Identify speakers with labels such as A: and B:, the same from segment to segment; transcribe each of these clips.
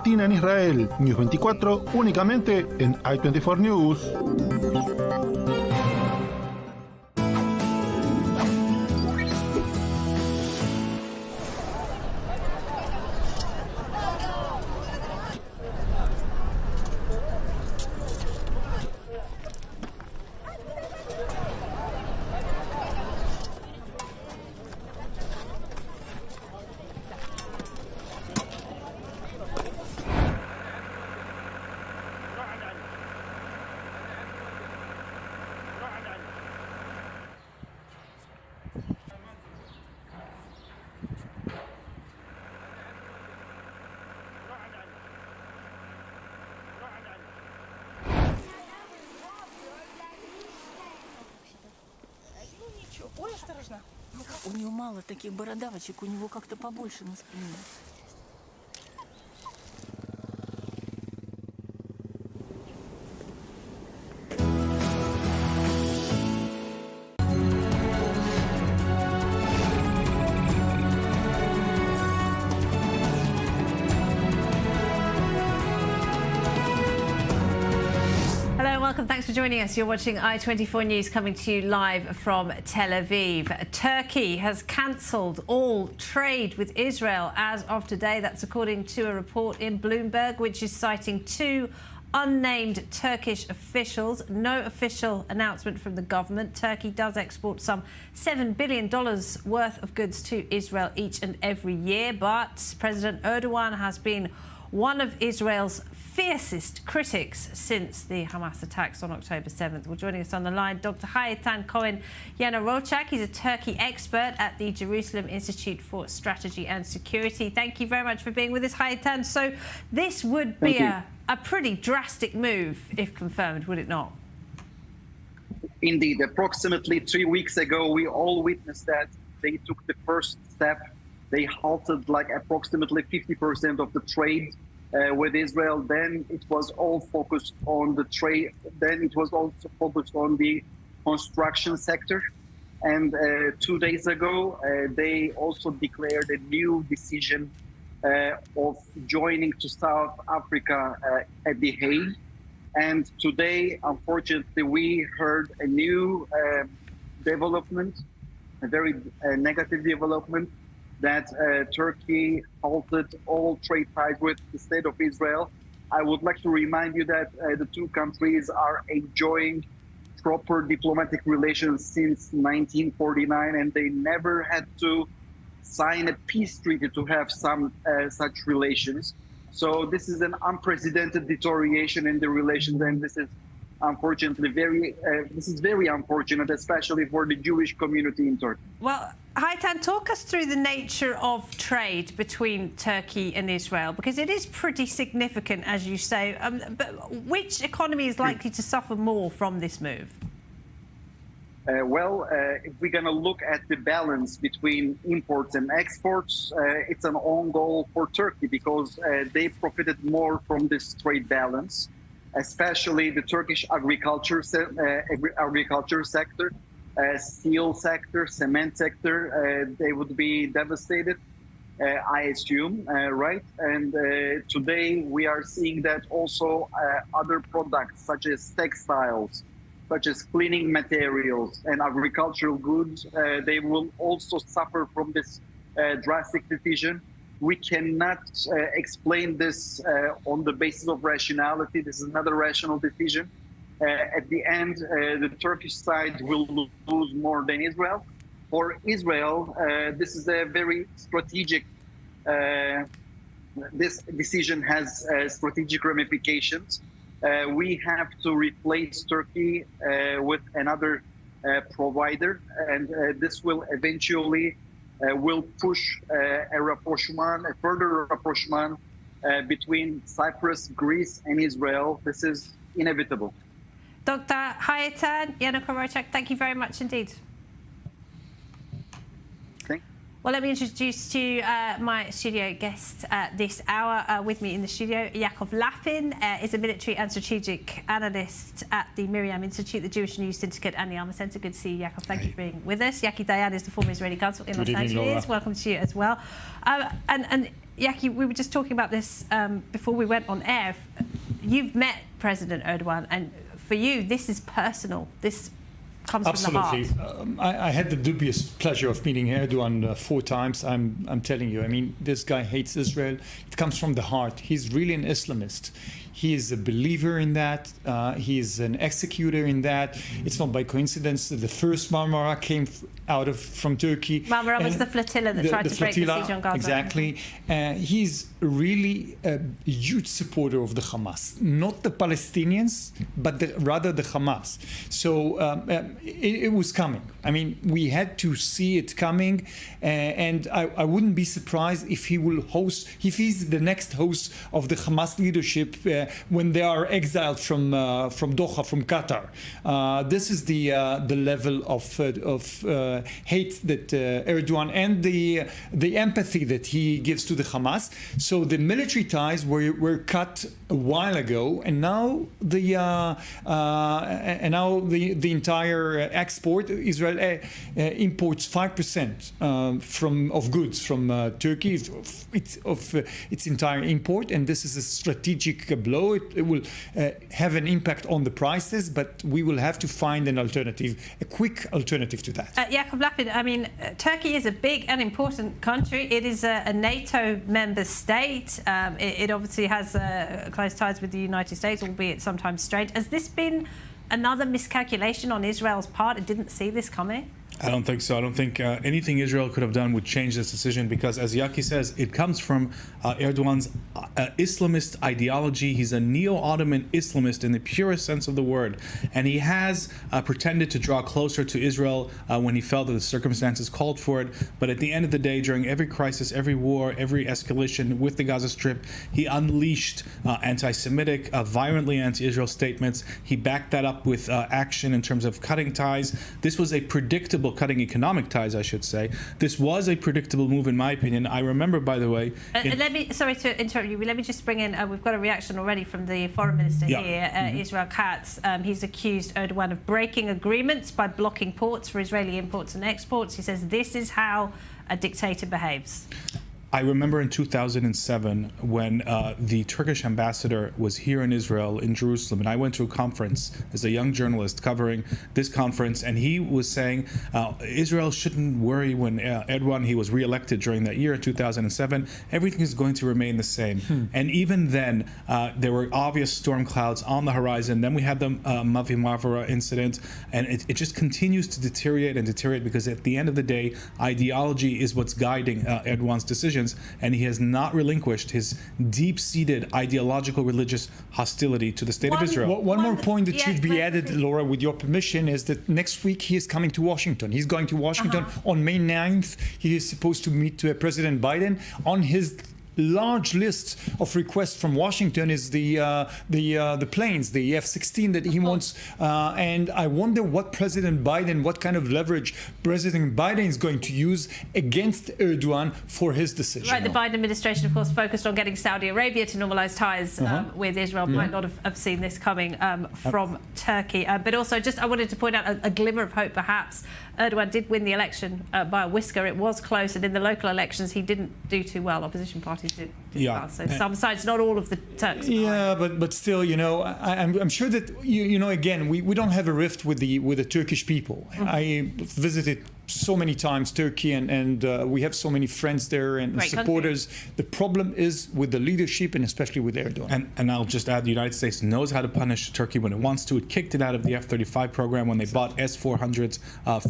A: Palestina en Israel. News 24, únicamente en I24 News.
B: Ой, осторожно. У него мало таких бородавочек, у него как-то побольше на спине.
C: Welcome, thanks for joining us. You're watching I24 News coming to you live from Tel Aviv. Turkey has cancelled all trade with Israel as of today. That's according to a report in Bloomberg, which is citing two unnamed Turkish officials. No official announcement from the government. Turkey does export some $7 billion worth of goods to Israel each and every year, but President Erdogan has been one of Israel's fiercest critics since the Hamas attacks on October 7th. Well, joining us on the line, Dr. Hayetan Cohen Yanarocak. He's a Turkey expert at the Jerusalem Institute for Strategy and Security. Thank you very much for being with us, Hayetan. So this would be a pretty drastic move if confirmed, would it not?
D: Indeed. Approximately 3 weeks ago, we all witnessed that they took the first step. They halted like approximately 50% of the trade with Israel. Then it was all focused on the trade. Then it was also focused on the construction sector. And 2 days ago, they also declared a new decision of joining to South Africa at The Hague. And today, unfortunately, we heard a new development, a very negative development, that Turkey halted all trade ties with the state of Israel. I would like to remind you that the two countries are enjoying proper diplomatic relations since 1949, and they never had to sign a peace treaty to have some such relations. So this is an unprecedented deterioration in the relations, and this is unfortunately very unfortunate, especially for the Jewish community in Turkey.
C: Well, Hayetan, talk us through the nature of trade between Turkey and Israel, because it is pretty significant, as you say. But which economy is likely to suffer more from this move?
D: If we're going to look at the balance between imports and exports, it's an own goal for Turkey because they profited more from this trade balance, especially the Turkish agriculture sector, steel sector, cement sector. They would be devastated, I assume, right? And today we are seeing that also other products such as textiles, such as cleaning materials and agricultural goods, they will also suffer from this drastic decision. We cannot explain this on the basis of rationality. This is not a rational decision. At the end, the Turkish side will lose more than Israel. For Israel, this is a very strategic, this decision has strategic ramifications. We have to replace Turkey with another provider, and this will eventually will push a further rapprochement between Cyprus, Greece, and Israel. This is inevitable.
C: Dr. Hayetan Yanarocak, thank you very much indeed. Well, let me introduce to you my studio guest this hour. With me in the studio, Yaakov Lapin is a military and strategic analyst at the Miriam Institute, the Jewish News Syndicate and the Alma Center. Good to see you, Yaakov. Thank you for being with us. Yaki Dayan is the former Israeli consul in Los Angeles. Welcome to you as well. And Yaki, we were just talking about this before we went on air. You've met President Erdogan, and for you, this is personal. This comes
E: Absolutely.
C: from the heart.
E: I had the dubious pleasure of meeting Erdogan 4 times. I'm telling you, I mean, this guy hates Israel. It comes from the heart. He's really an Islamist. He is a believer in that. He is an executor in that. It's not by coincidence that the first Marmara came from Turkey.
C: Marmara was the flotilla that tried to break the siege on Gaza.
E: Exactly. He's really a huge supporter of the Hamas. Not the Palestinians, but rather the Hamas. So it was coming. I mean, we had to see it coming. And I wouldn't be surprised if he will host, if he's the next host of the Hamas leadership when they are exiled from Doha, from Qatar. This is the level of hate that Erdogan and the empathy that he gives to the Hamas. So the military ties were cut a while ago, and now the entire export, Israel imports 5% of goods from Turkey of its entire import, and this is a strategic blow. It will have an impact on the prices, but we will have to find an alternative, a quick alternative to that.
C: Yaakov Lapin, I mean, Turkey is a big and important country. It is a NATO member state. It obviously has close ties with the United States, albeit sometimes strained. Has this been another miscalculation on Israel's part? It didn't see this coming?
F: I don't think so. I don't think anything Israel could have done would change this decision, because, as Yaki says, it comes from Erdogan's Islamist ideology. He's a neo-Ottoman Islamist in the purest sense of the word. And he has pretended to draw closer to Israel when he felt that the circumstances called for it. But at the end of the day, during every crisis, every war, every escalation with the Gaza Strip, he unleashed anti-Semitic, violently anti-Israel statements. He backed that up with action in terms of cutting ties. This was a predictable cutting economic ties, I should say. This was a predictable move, in my opinion. I remember, by the way...
C: sorry to interrupt you, let me just bring in, we've got a reaction already from the foreign minister here, Israel Katz. He's accused Erdogan of breaking agreements by blocking ports for Israeli imports and exports. He says this is how a dictator behaves.
F: I remember in 2007 when the Turkish ambassador was here in Israel, in Jerusalem, and I went to a conference as a young journalist covering this conference, and he was saying Israel shouldn't worry when Erdogan, he was re-elected during that year in 2007, everything is going to remain the same. And even then, there were obvious storm clouds on the horizon. Then we had the Mavi Marmara incident, and it just continues to deteriorate and deteriorate, because at the end of the day, ideology is what's guiding Erdogan's decisions. And he has not relinquished his deep-seated ideological religious hostility to the state of Israel.
E: One more point that should be added, Laura, with your permission, is that next week he is coming to Washington. He's going to Washington on May 9th. He is supposed to meet President Biden. On his large list of requests from Washington is the planes, the F-16 that he wants, and I wonder what what kind of leverage President Biden is going to use against Erdogan for his decision.
C: Right, the Biden administration, of course, focused on getting Saudi Arabia to normalize ties with Israel. Might not have seen this coming from Turkey, but also just I wanted to point out a glimmer of hope, perhaps. Erdogan did win the election by a whisker. It was close, and in the local elections he didn't do too well. Opposition parties did well. So some sides, not all of the Turks.
E: Yeah, but still, you know, I'm sure that you know, again, we don't have a rift with the Turkish people. I visited so many times Turkey, and we have so many friends there and supporters. The problem is with the leadership, and especially with Erdogan.
F: And I'll just add, the United States knows how to punish Turkey when it wants to. It kicked it out of the F-35 program when they bought S-400s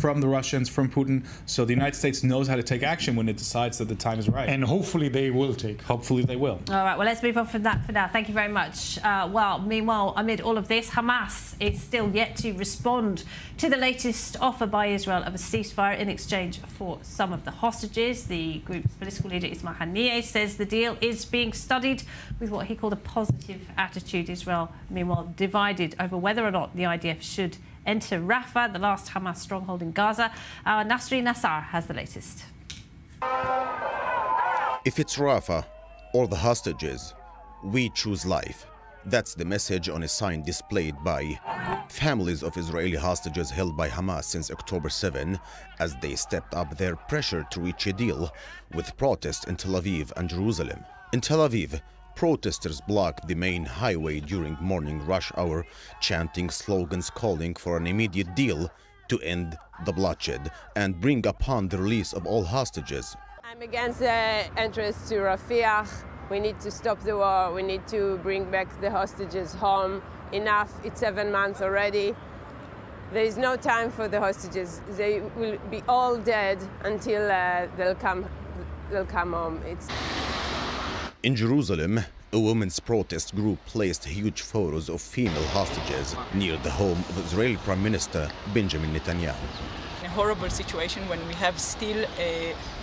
F: from the Russians, from Putin. So the United States knows how to take action when it decides that the time is right.
E: And hopefully they will take.
F: Hopefully they will.
C: All right, well, let's move on from that for now. Thank you very much. Well, meanwhile, amid all of this, Hamas is still yet to respond to the latest offer by Israel of a ceasefire in exchange for some of the hostages. The group's political leader Ismail Haniyeh says the deal is being studied with what he called a positive attitude. Israel, meanwhile, divided over whether or not the IDF should enter Rafah, the last Hamas stronghold in Gaza. Our Nasri Nassar has the latest.
G: If it's Rafah or the hostages, we choose life. That's the message on a sign displayed by families of Israeli hostages held by Hamas since October 7, as they stepped up their pressure to reach a deal with protests in Tel Aviv and Jerusalem. In Tel Aviv, protesters blocked the main highway during morning rush hour, chanting slogans calling for an immediate deal to end the bloodshed and bring upon the release of all hostages.
H: I'm against the entrance to Rafah. We need to stop the war. We need to bring back the hostages home. Enough. It's 7 months already. There is no time for the hostages. They will be all dead until they'll come home.
G: In Jerusalem, a women's protest group placed huge photos of female hostages near the home of Israeli Prime Minister Benjamin Netanyahu.
I: A horrible situation when we have still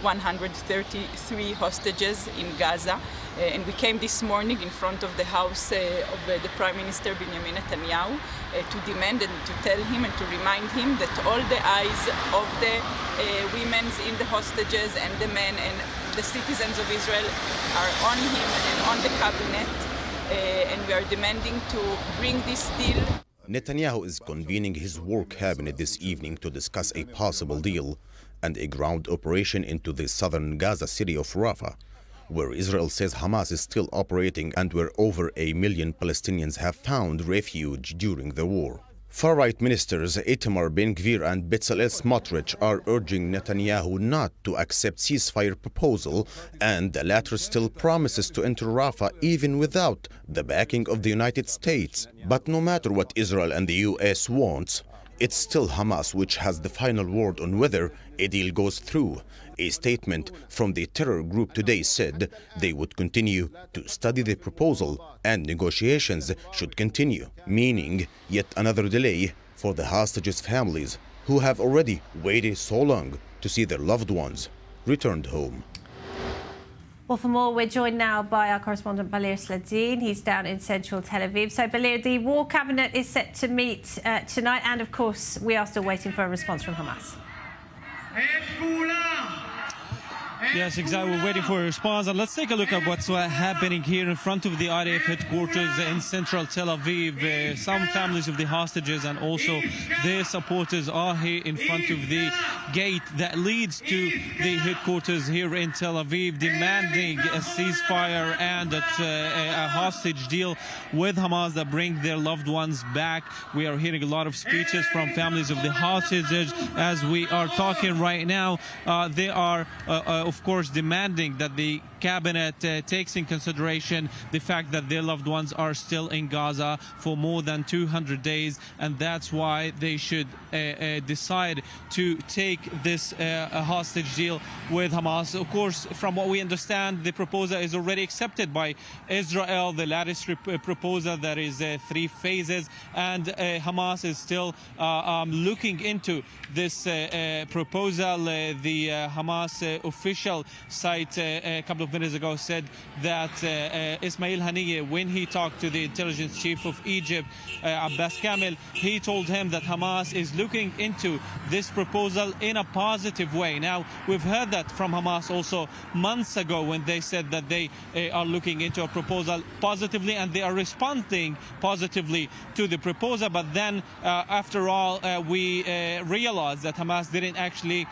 I: 133 hostages in Gaza, and we came this morning in front of the house of the Prime Minister Benjamin Netanyahu to demand and to tell him and to remind him that all the eyes of the women in the hostages and the men and the citizens of Israel are on him and on the cabinet, and we are demanding to bring this deal.
G: Netanyahu is convening his war cabinet this evening to discuss a possible deal and a ground operation into the southern Gaza city of Rafah, where Israel says Hamas is still operating and where over 1 million Palestinians have found refuge during the war. Far-right ministers Itamar Ben-Gvir and Bezalel Smotrich are urging Netanyahu not to accept ceasefire proposal, and the latter still promises to enter Rafah even without the backing of the United States. But no matter what Israel and the US wants, it's still Hamas which has the final word on whether a deal goes through. A statement from the terror group today said they would continue to study the proposal and negotiations should continue, meaning yet another delay for the hostages' families who have already waited so long to see their loved ones returned home.
C: Well, for more, we're joined now by our correspondent Balir Sladin. He's down in central Tel Aviv. So, Balir, the war cabinet is set to meet tonight, and of course, we are still waiting for a response from Hamas.
J: Yes, exactly. We're waiting for a response. And let's take a look at what's happening here in front of the IDF headquarters in central Tel Aviv. Some families of the hostages and also their supporters are here in front of the gate that leads to the headquarters here in Tel Aviv, demanding a ceasefire and a hostage deal with Hamas that bring their loved ones back. We are hearing a lot of speeches from families of the hostages as we are talking right now. They are of course, demanding that the cabinet takes in consideration the fact that their loved ones are still in Gaza for more than 200 days, and that's why they should decide to take this hostage deal with Hamas. Of course, from what we understand, the proposal is already accepted by Israel, the latest proposal that is 3 phases, and Hamas is still looking into this proposal. The Hamas official site a couple of minutes ago said that Ismail Haniyeh, when he talked to the intelligence chief of Egypt, Abbas Kamel, he told him that Hamas is looking into this proposal in a positive way. Now, we've heard that from Hamas also months ago when they said that they are looking into a proposal positively and they are responding positively to the proposal. But then, after all, we realized that Hamas didn't actually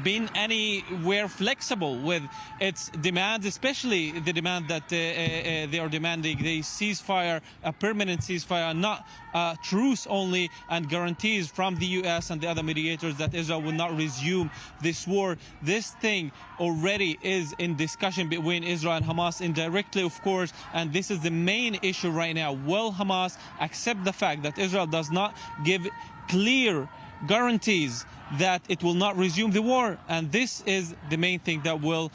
J: been anywhere flexible with its demands, especially the demand that they are demanding the ceasefire, a permanent ceasefire, not truce only, and guarantees from the US and the other mediators that Israel will not resume this war. This thing already is in discussion between Israel and Hamas indirectly, of course, and this is the main issue right now. Will Hamas accept the fact that Israel does not give clear guarantees that it will not resume the war? And this is the main thing that will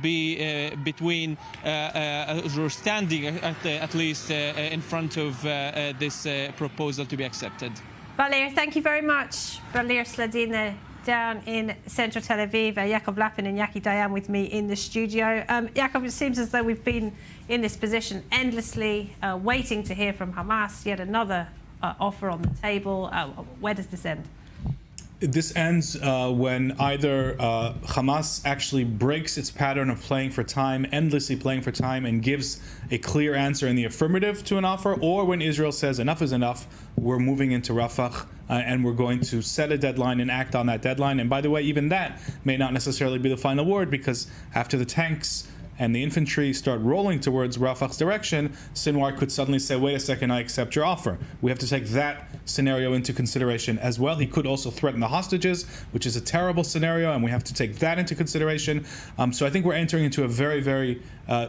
J: be between or standing at least in front of this proposal to be accepted.
C: Balir, thank you very much. Balir Sladin down in central Tel Aviv. Yaakov Lapin and Yaki Dayan with me in the studio. Yaakov, it seems as though we've been in this position endlessly, waiting to hear from Hamas. Yet another offer on the table. Where does this end?
F: This ends when either Hamas actually breaks its pattern of playing for time, endlessly playing for time, and gives a clear answer in the affirmative to an offer, or when Israel says enough is enough, we're moving into Rafah and we're going to set a deadline and act on that deadline. And by the way, even that may not necessarily be the final word, because after the tanks and the infantry start rolling towards Rafah's direction, Sinwar could suddenly say, wait a second, I accept your offer. We have to take that scenario into consideration as well. He could also threaten the hostages, which is a terrible scenario, and we have to take that into consideration. So I think we're entering into a very, very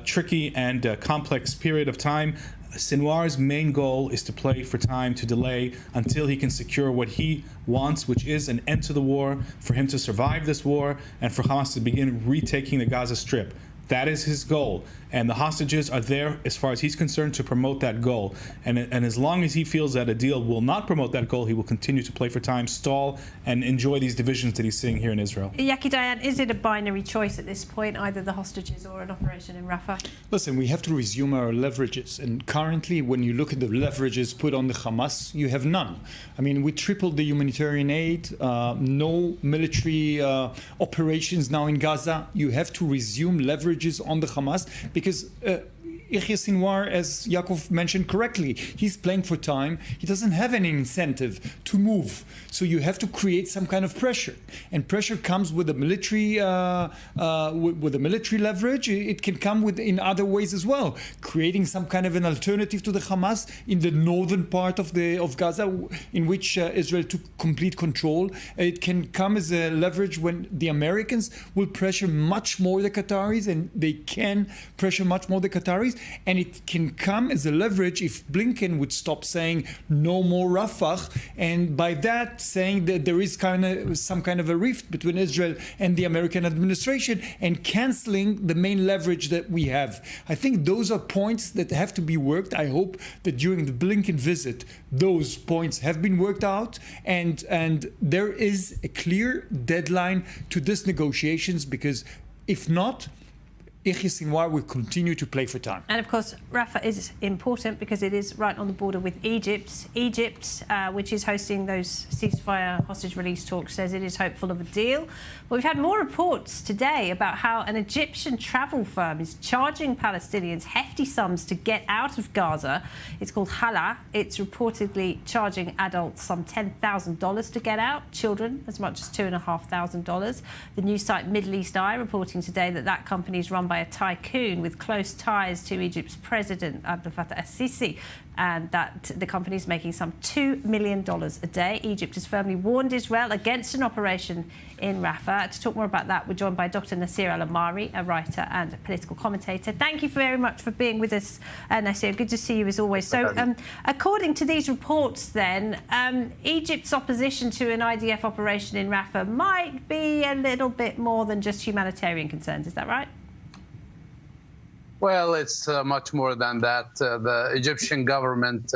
F: tricky and complex period of time. Sinwar's main goal is to play for time, to delay until he can secure what he wants, which is an end to the war, for him to survive this war, and for Hamas to begin retaking the Gaza Strip. That is his goal, and the hostages are there, as far as he's concerned, to promote that goal. And as long as he feels that a deal will not promote that goal, he will continue to play for time, stall, and enjoy these divisions that he's seeing here in Israel.
C: Yaki Dayan, is it a binary choice at this point, either the hostages or an operation in Rafah?
E: Listen, we have to resume our leverages, and currently, when you look at the leverages put on the Hamas, you have none. I mean, we tripled the humanitarian aid, no military operations now in Gaza. You have to resume leverages on the Hamas, because Yahya Sinwar, as Yaakov mentioned correctly, he's playing for time. He doesn't have any incentive to move. So you have to create some kind of pressure, and pressure comes with a military leverage. It can come in other ways as well, creating some kind of an alternative to the Hamas in the northern part of Gaza, in which Israel took complete control. It can come as a leverage when the Americans will pressure much more the Qataris, and they can pressure much more the Qataris. And it can come as a leverage if Blinken would stop saying no more Rafah, and by that saying that there is some kind of a rift between Israel and the American administration, and canceling the main leverage that we have. I think those are points that have to be worked. I hope that during the Blinken visit, those points have been worked out, and there is a clear deadline to these negotiations, because if not, Yahya Sinwar will continue to play for time.
C: And of course, Rafah is important because it is right on the border with Egypt. Egypt, which is hosting those ceasefire hostage release talks, says it is hopeful of a deal. But we've had more reports today about how an Egyptian travel firm is charging Palestinians hefty sums to get out of Gaza. It's called Hala. It's reportedly charging adults some $10,000 to get out, children as much as $2,500. The news site Middle East Eye reporting today that that company is run by a tycoon with close ties to Egypt's president, Abdel Fattah al-Sisi, and that the company is making some $2 million a day. Egypt has firmly warned Israel against an operation in Rafah. To talk more about that, we're joined by Dr. Nasir Al-Amari, a writer and a political commentator. Thank you very much for being with us, Nasir. Good to see you as always. So, according to these reports then, Egypt's opposition to an IDF operation in Rafah might be a little bit more than just humanitarian concerns. Is that right?
K: Well, it's much more than that. The Egyptian government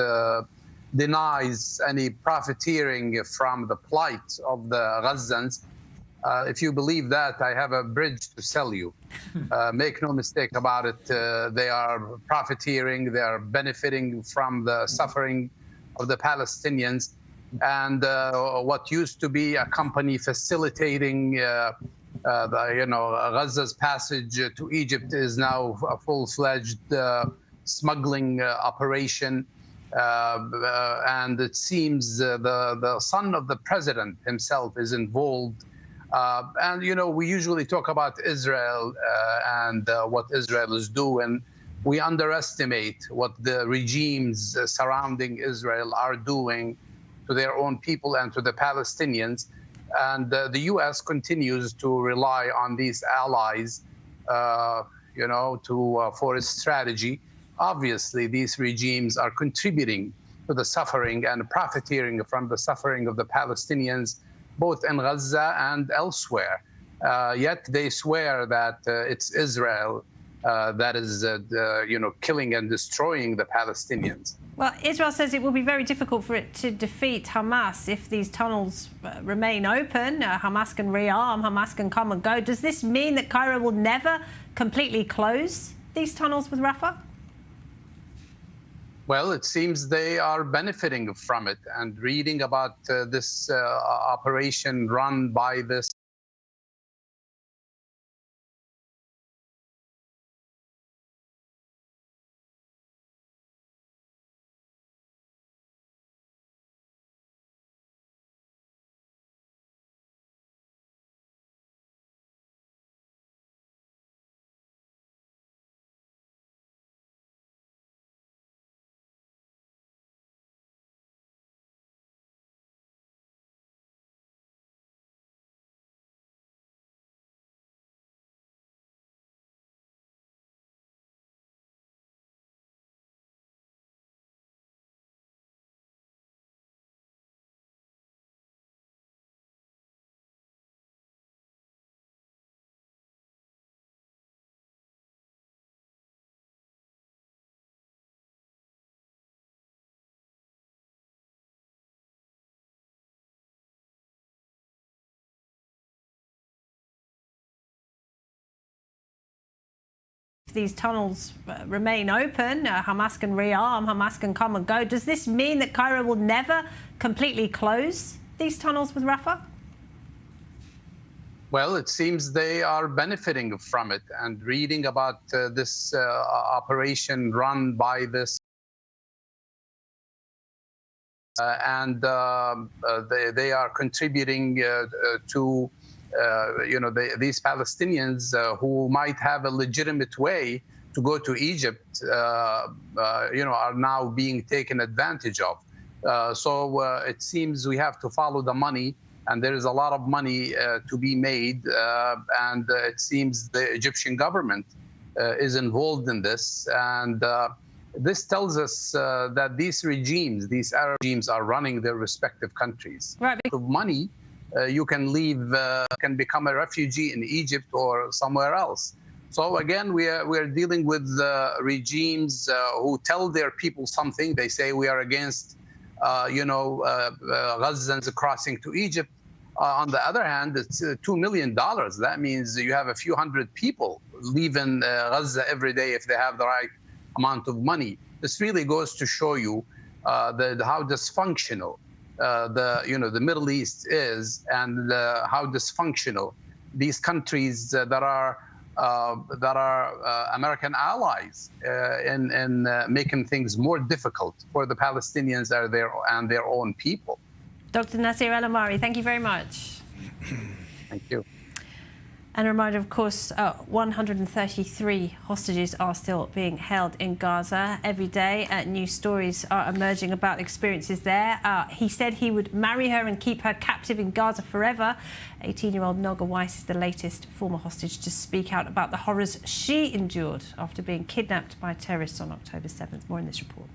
K: denies any profiteering from the plight of the Gazans. If you believe that, I have a bridge to sell you. Make no mistake about it. They are profiteering. They are benefiting from the suffering of the Palestinians. And what used to be a company facilitating Gaza's passage to Egypt is now a full-fledged smuggling operation. And it seems the son of the president himself is involved. And, we usually talk about Israel and what Israel is doing. We underestimate what the regimes surrounding Israel are doing to their own people and to the Palestinians. And the U.S. continues to rely on these allies, for its strategy. Obviously, these regimes are contributing to the suffering and profiteering from the suffering of the Palestinians, both in Gaza and elsewhere. Yet they swear that it's Israel that is, killing and destroying the Palestinians.
C: Well, Israel says it will be very difficult for it to defeat Hamas if these tunnels remain open. Hamas can rearm, Hamas can come and go. Does this mean that Cairo will never completely close these tunnels with Rafah?
K: Well, it seems they are benefiting from it, and reading about this operation run by this
C: these tunnels remain open, Hamas can rearm, Hamas can come and go. Does this mean that Cairo will never completely close these tunnels with Rafah?
K: Well, it seems they are benefiting from it, and reading about this operation run by this and they are contributing to these Palestinians who might have a legitimate way to go to Egypt, are now being taken advantage of. So it seems we have to follow the money, and there is a lot of money to be made, and it seems the Egyptian government is involved in this. And this tells us that these Arab regimes are running their respective countries.
C: Right.
K: With money, you can leave, can become a refugee in Egypt or somewhere else. So again, we are dealing with regimes who tell their people something. They say we are against, Gazans crossing to Egypt. On the other hand, it's $2 million. That means you have a few hundred people leaving Gaza every day if they have the right amount of money. This really goes to show you how dysfunctional the Middle East is, and how dysfunctional these countries that are American allies in making things more difficult for the Palestinians and their own people.
C: Dr. Nasir El-Amari, thank you very much.
K: Thank you.
C: And a reminder, of course, 133 hostages are still being held in Gaza. Every day, new stories are emerging about experiences there. He said he would marry her and keep her captive in Gaza forever. 18-year-old Noga Weiss is the latest former hostage to speak out about the horrors she endured after being kidnapped by terrorists on October 7th. More in this report.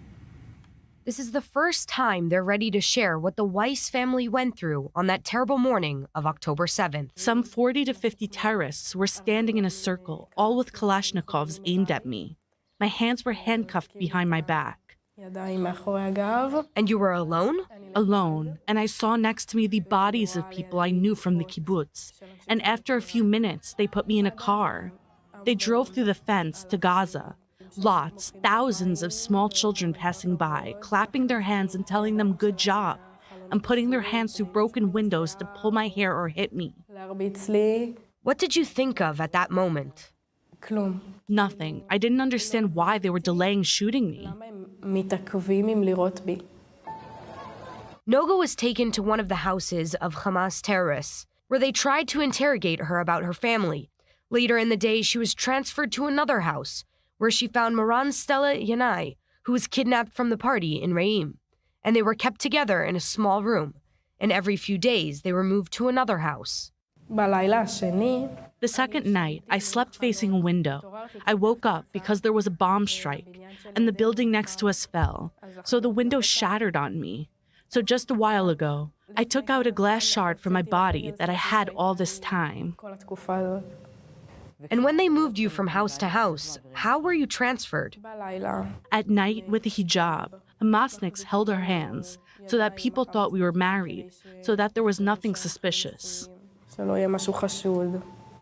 L: This is the first time they're ready to share what the Weiss family went through on that terrible morning of October 7th.
M: Some 40 to 50 terrorists were standing in a circle, all with Kalashnikovs aimed at me. My hands were handcuffed behind my back.
L: And you were alone?
M: Alone, and I saw next to me the bodies of people I knew from the kibbutz. And after a few minutes, they put me in a car. They drove through the fence to Gaza. Lots, thousands of small children passing by, clapping their hands and telling them good job, and putting their hands through broken windows to pull my hair or hit me.
L: What did you think of at that moment?
M: Nothing. I didn't understand why they were delaying shooting me.
L: Noga was taken to one of the houses of Hamas terrorists, where they tried to interrogate her about her family. Later in the day, she was transferred to another house, where she found Moran Stella Yanai, who was kidnapped from the party in Reim. And they were kept together in a small room. And every few days, they were moved to another house.
M: The second night, I slept facing a window. I woke up because there was a bomb strike, and the building next to us fell, so the window shattered on me. So just a while ago, I took out a glass shard from my body that I had all this time.
L: And when they moved you from house to house, how were you transferred?
M: At night with a hijab, Hamasniks held our hands so that people thought we were married, so that there was nothing suspicious.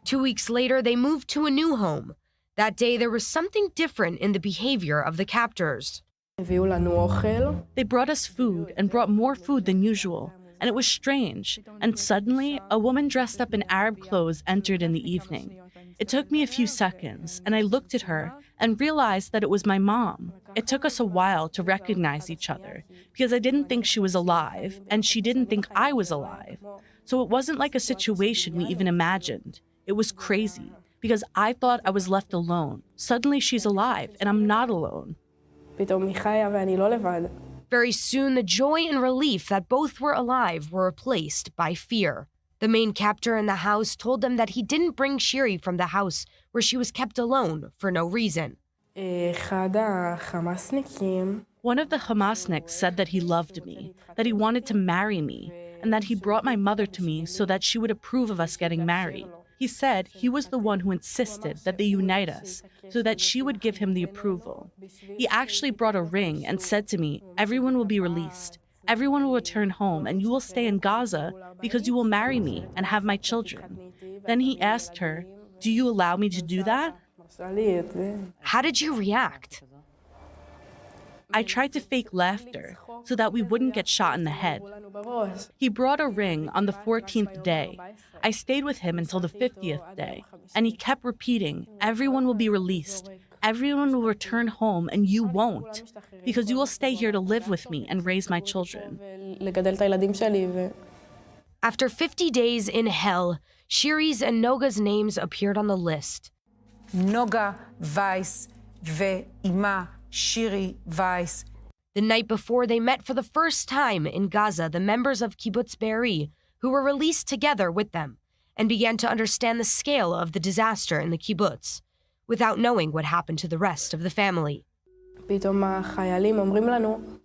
L: 2 weeks later, they moved to a new home. That day, there was something different in the behavior of the captors.
M: They brought us food and brought more food than usual, and it was strange. And suddenly, a woman dressed up in Arab clothes entered in the evening. It took me a few seconds, and I looked at her and realized that it was my mom. It took us a while to recognize each other, because I didn't think she was alive, and she didn't think I was alive. So it wasn't like a situation we even imagined. It was crazy, because I thought I was left alone. Suddenly she's alive, and I'm not alone.
L: Very soon, the joy and relief that both were alive were replaced by fear. The main captor in the house told them that he didn't bring Shiri from the house where she was kept alone for no reason.
M: One of the Hamasniks said that he loved me, that he wanted to marry me, and that he brought my mother to me so that she would approve of us getting married. He said he was the one who insisted that they unite us so that she would give him the approval. He actually brought a ring and said to me, "Everyone will be released. Everyone will return home and you will stay in Gaza because you will marry me and have my children." Then he asked her, "Do you allow me to do that?"
L: How did you react?
M: I tried to fake laughter so that we wouldn't get shot in the head. He brought a ring on the 14th day. I stayed with him until the 50th day, and he kept repeating, "Everyone will be released. Everyone will return home, and you won't, because you will stay here to live with me and raise my children."
L: After 50 days in hell, Shiri's and Noga's names appeared on the list.
N: Noga Weiss ve'ima Shiri Weiss.
L: The night before, they met for the first time in Gaza the members of Kibbutz Be'eri, who were released together with them, and began to understand the scale of the disaster in the kibbutz, without knowing what happened to the rest of the family.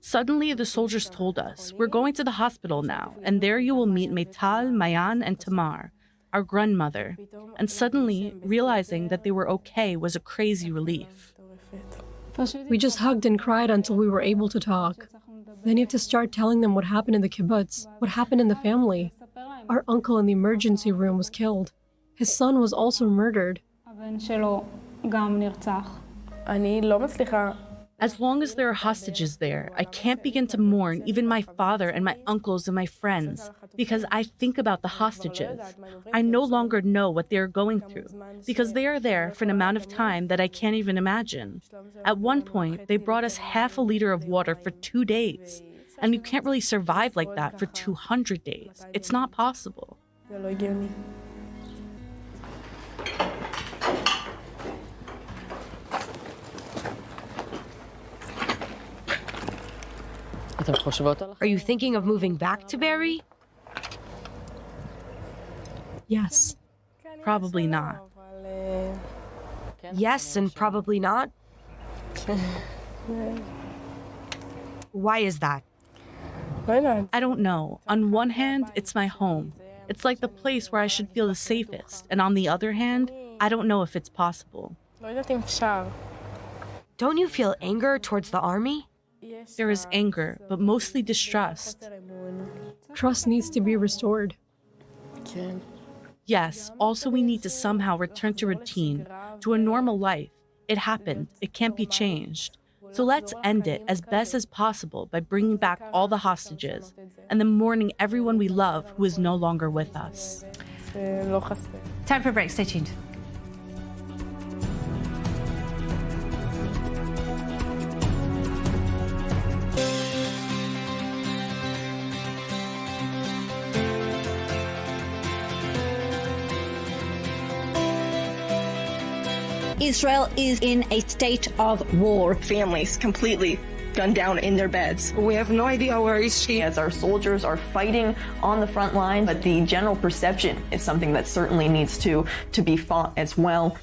M: Suddenly, the soldiers told us, "We're going to the hospital now, and there you will meet Meital, Mayan, and Tamar, our grandmother." And suddenly, realizing that they were okay was a crazy relief.
O: We just hugged and cried until we were able to talk. Then you have to start telling them what happened in the kibbutz, what happened in the family. Our uncle in the emergency room was killed. His son was also murdered.
M: As long as there are hostages there, I can't begin to mourn even my father and my uncles and my friends, because I think about the hostages. I no longer know what they are going through, because they are there for an amount of time that I can't even imagine. At one point, they brought us half a liter of water for 2 days, and you can't really survive like that for 200 days. It's not possible.
L: Are you thinking of moving back to Be'eri?
O: Yes.
M: Probably not.
L: Yes, and probably not. Why is that?
M: I don't know. On one hand, it's my home. It's like the place where I should feel the safest. And on the other hand, I don't know if it's possible.
L: Don't you feel anger towards the army?
M: There is anger, but mostly distrust.
O: Trust needs to be restored.
M: Yes, also we need to somehow return to routine, to a normal life. It happened. It can't be changed. So let's end it as best as possible by bringing back all the hostages and then mourning everyone we love who is no longer with us.
C: Time for a break. Stay tuned.
P: Israel is in a state of war.
Q: Families completely gunned down in their beds. We have no idea where is she.
R: As our soldiers are fighting on the front lines, but the general perception is something that certainly needs to be fought as well.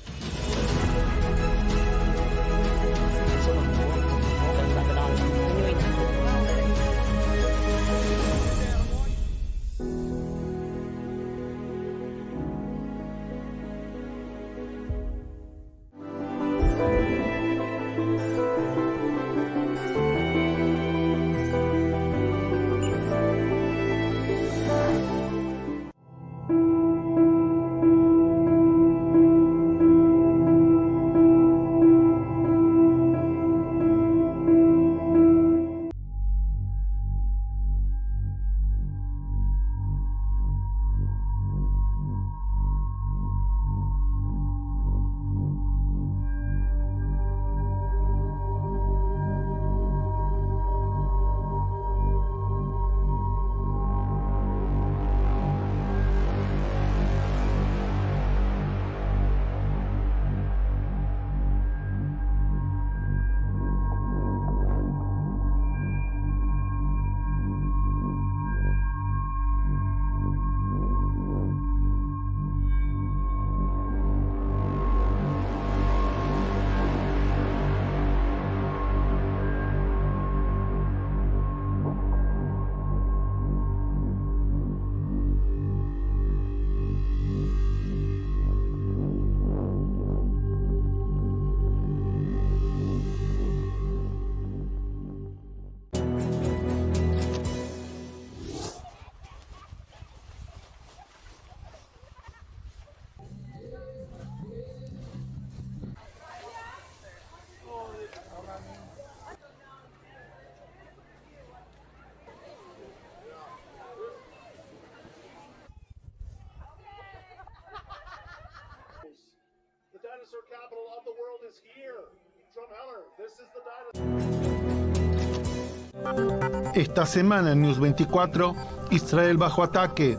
A: Esta semana en News 24, Israel bajo ataque.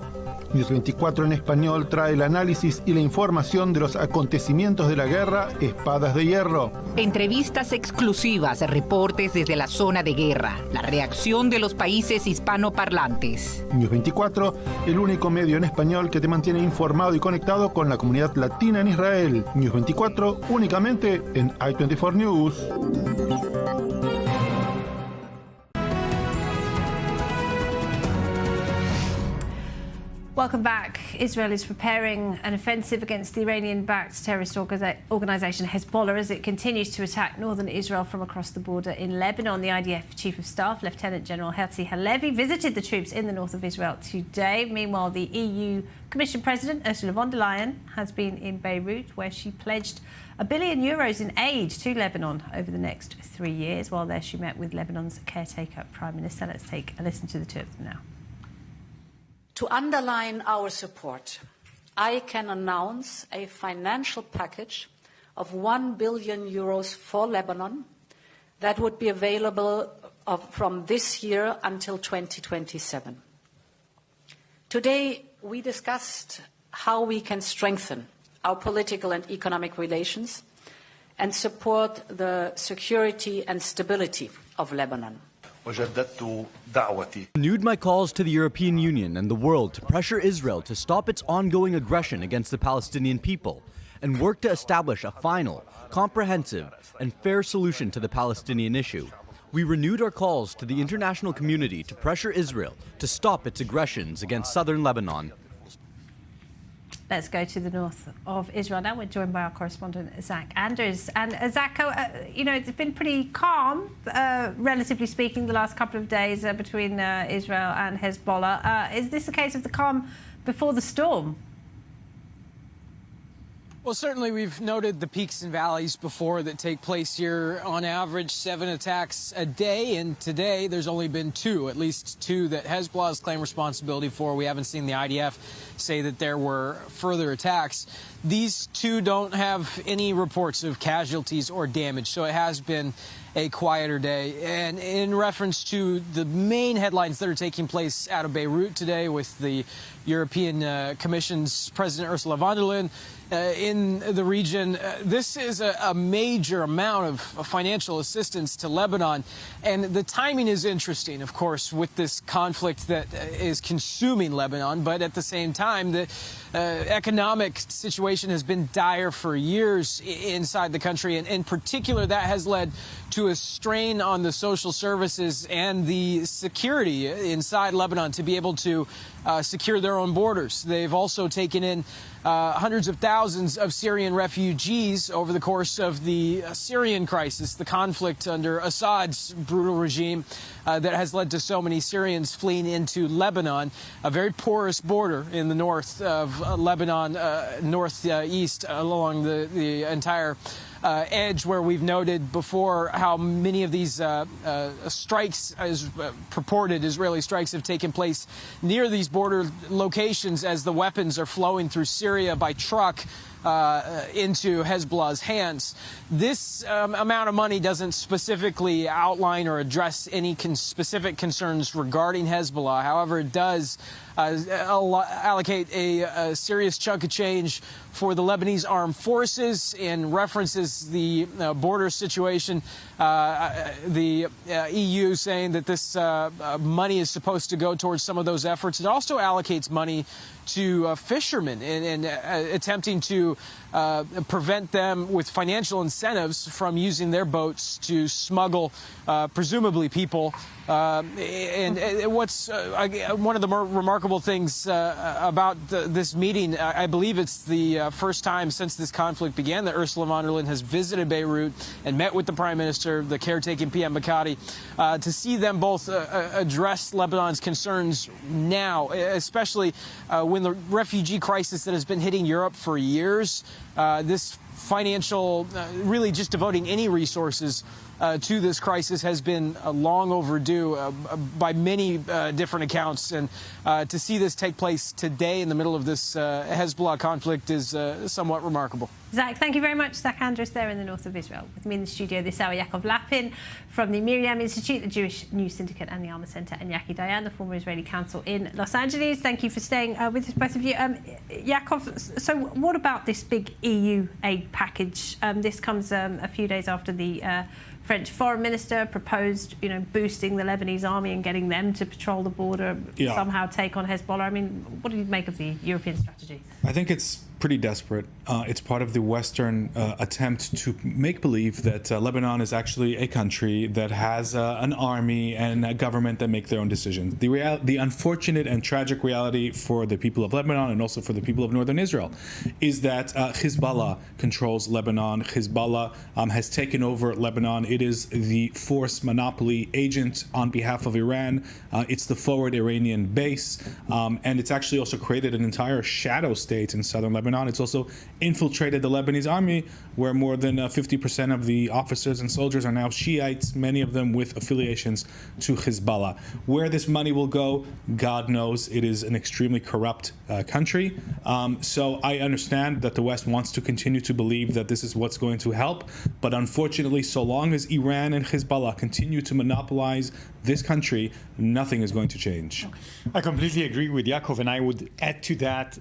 A: News 24 en español trae el análisis y la información de los acontecimientos de la guerra Espadas de Hierro.
S: Entrevistas exclusivas, reportes desde la zona de guerra, la reacción de los países hispanoparlantes.
A: News 24, el único medio en español que te mantiene informado y conectado con la comunidad latina en Israel. News 24, únicamente en I24 News.
C: Welcome back. Israel is preparing an offensive against the Iranian-backed terrorist organisation Hezbollah as it continues to attack northern Israel from across the border in Lebanon. The IDF Chief of Staff, Lieutenant General Herzi Halevi, visited the troops in the north of Israel today. Meanwhile, the EU Commission President, Ursula von der Leyen, has been in Beirut, where she pledged €1 billion in aid to Lebanon over the next 3 years. While there, she met with Lebanon's caretaker Prime Minister. Let's take a listen to the two of them now.
T: To underline our support, I can announce a financial package of €1 billion for Lebanon that would be available from this year until 2027. Today, we discussed how we can strengthen our political and economic relations and support the security and stability of Lebanon.
U: Renewed my calls to the European Union and the world to pressure Israel to stop its ongoing aggression against the Palestinian people and work to establish a final, comprehensive, and fair solution to the Palestinian issue. We renewed our calls to the international community to pressure Israel to stop its aggressions against southern Lebanon.
C: Let's go to the north of Israel now. We're joined by our correspondent, Zach Anders. And Zach, it's been pretty calm, relatively speaking, the last couple of days between Israel and Hezbollah. Is this a case of the calm before the storm?
V: Well, certainly we've noted the peaks and valleys before that take place here. On average, 7 attacks a day, and today there's only been 2, at least 2 that Hezbollah has claimed responsibility for. We haven't seen the IDF say that there were further attacks. These 2 don't have any reports of casualties or damage, so it has been a quieter day. And in reference to the main headlines that are taking place out of Beirut today with the European Commission's President Ursula von der Leyen in the region, this is a major amount of financial assistance to Lebanon. And the timing is interesting, of course, with this conflict that is consuming Lebanon. But at the same time, the economic situation has been dire for years inside the country. And in particular, that has led to a strain on the social services and the security inside Lebanon to be able to secure their own borders. They've also taken in hundreds of thousands of Syrian refugees over the course of the Syrian crisis, the conflict under Assad's brutal regime that has led to so many Syrians fleeing into Lebanon, a very porous border in the north of Lebanon, northeast along the entire edge, where we've noted before how many of these strikes, as purported Israeli strikes, have taken place near these border locations as the weapons are flowing through Syria by truck into Hezbollah's hands. This amount of money doesn't specifically outline or address any specific concerns regarding Hezbollah. However, it does allocate a serious chunk of change for the Lebanese armed forces and references the border situation. The EU saying that this money is supposed to go towards some of those efforts. It also allocates money to fishermen and attempting to prevent them with financial incentives from using their boats to smuggle presumably people. And what's one of the more remarkable things about this meeting, I believe it's the first time since this conflict began that Ursula von der Leyen has visited Beirut and met with the Prime Minister, the caretaking PM Bakati, to see them both address Lebanon's concerns now, especially when the refugee crisis that has been hitting Europe for years, this financial, really just devoting any resources to this crisis has been long overdue by many different accounts. And to see this take place today in the middle of this Hezbollah conflict is somewhat remarkable.
C: Zach, thank you very much. Zach Andrus there in the north of Israel. With me in the studio this hour, Yaakov Lapin from the Miriam Institute, the Jewish News Syndicate and the Alma Center, and Yaki Dayan, the former Israeli consul in Los Angeles. Thank you for staying with us, both of you. Yaakov, so what about this big EU aid package? This comes a few days after the French foreign minister proposed, boosting the Lebanese army and getting them to patrol the border, somehow take on Hezbollah. I mean, what do you make of the European strategy?
F: I think it's pretty desperate. It's part of the Western attempt to make believe that Lebanon is actually a country that has an army and a government that make their own decisions. The unfortunate and tragic reality for the people of Lebanon and also for the people of northern Israel is that Hezbollah controls Lebanon. Hezbollah has taken over Lebanon. It is the force monopoly agent on behalf of Iran. It's the forward Iranian base, and it's actually also created an entire shadow state in southern Lebanon. It's also infiltrated the Lebanese army, where more than 50% of the officers and soldiers are now Shiites, many of them with affiliations to Hezbollah. Where this money will go, God knows. It is an extremely corrupt country. So I understand that the West wants to continue to believe that this is what's going to help. But unfortunately, so long as Iran and Hezbollah continue to monopolize this country, nothing is going to change.
E: I completely agree with Yaakov, and I would add to that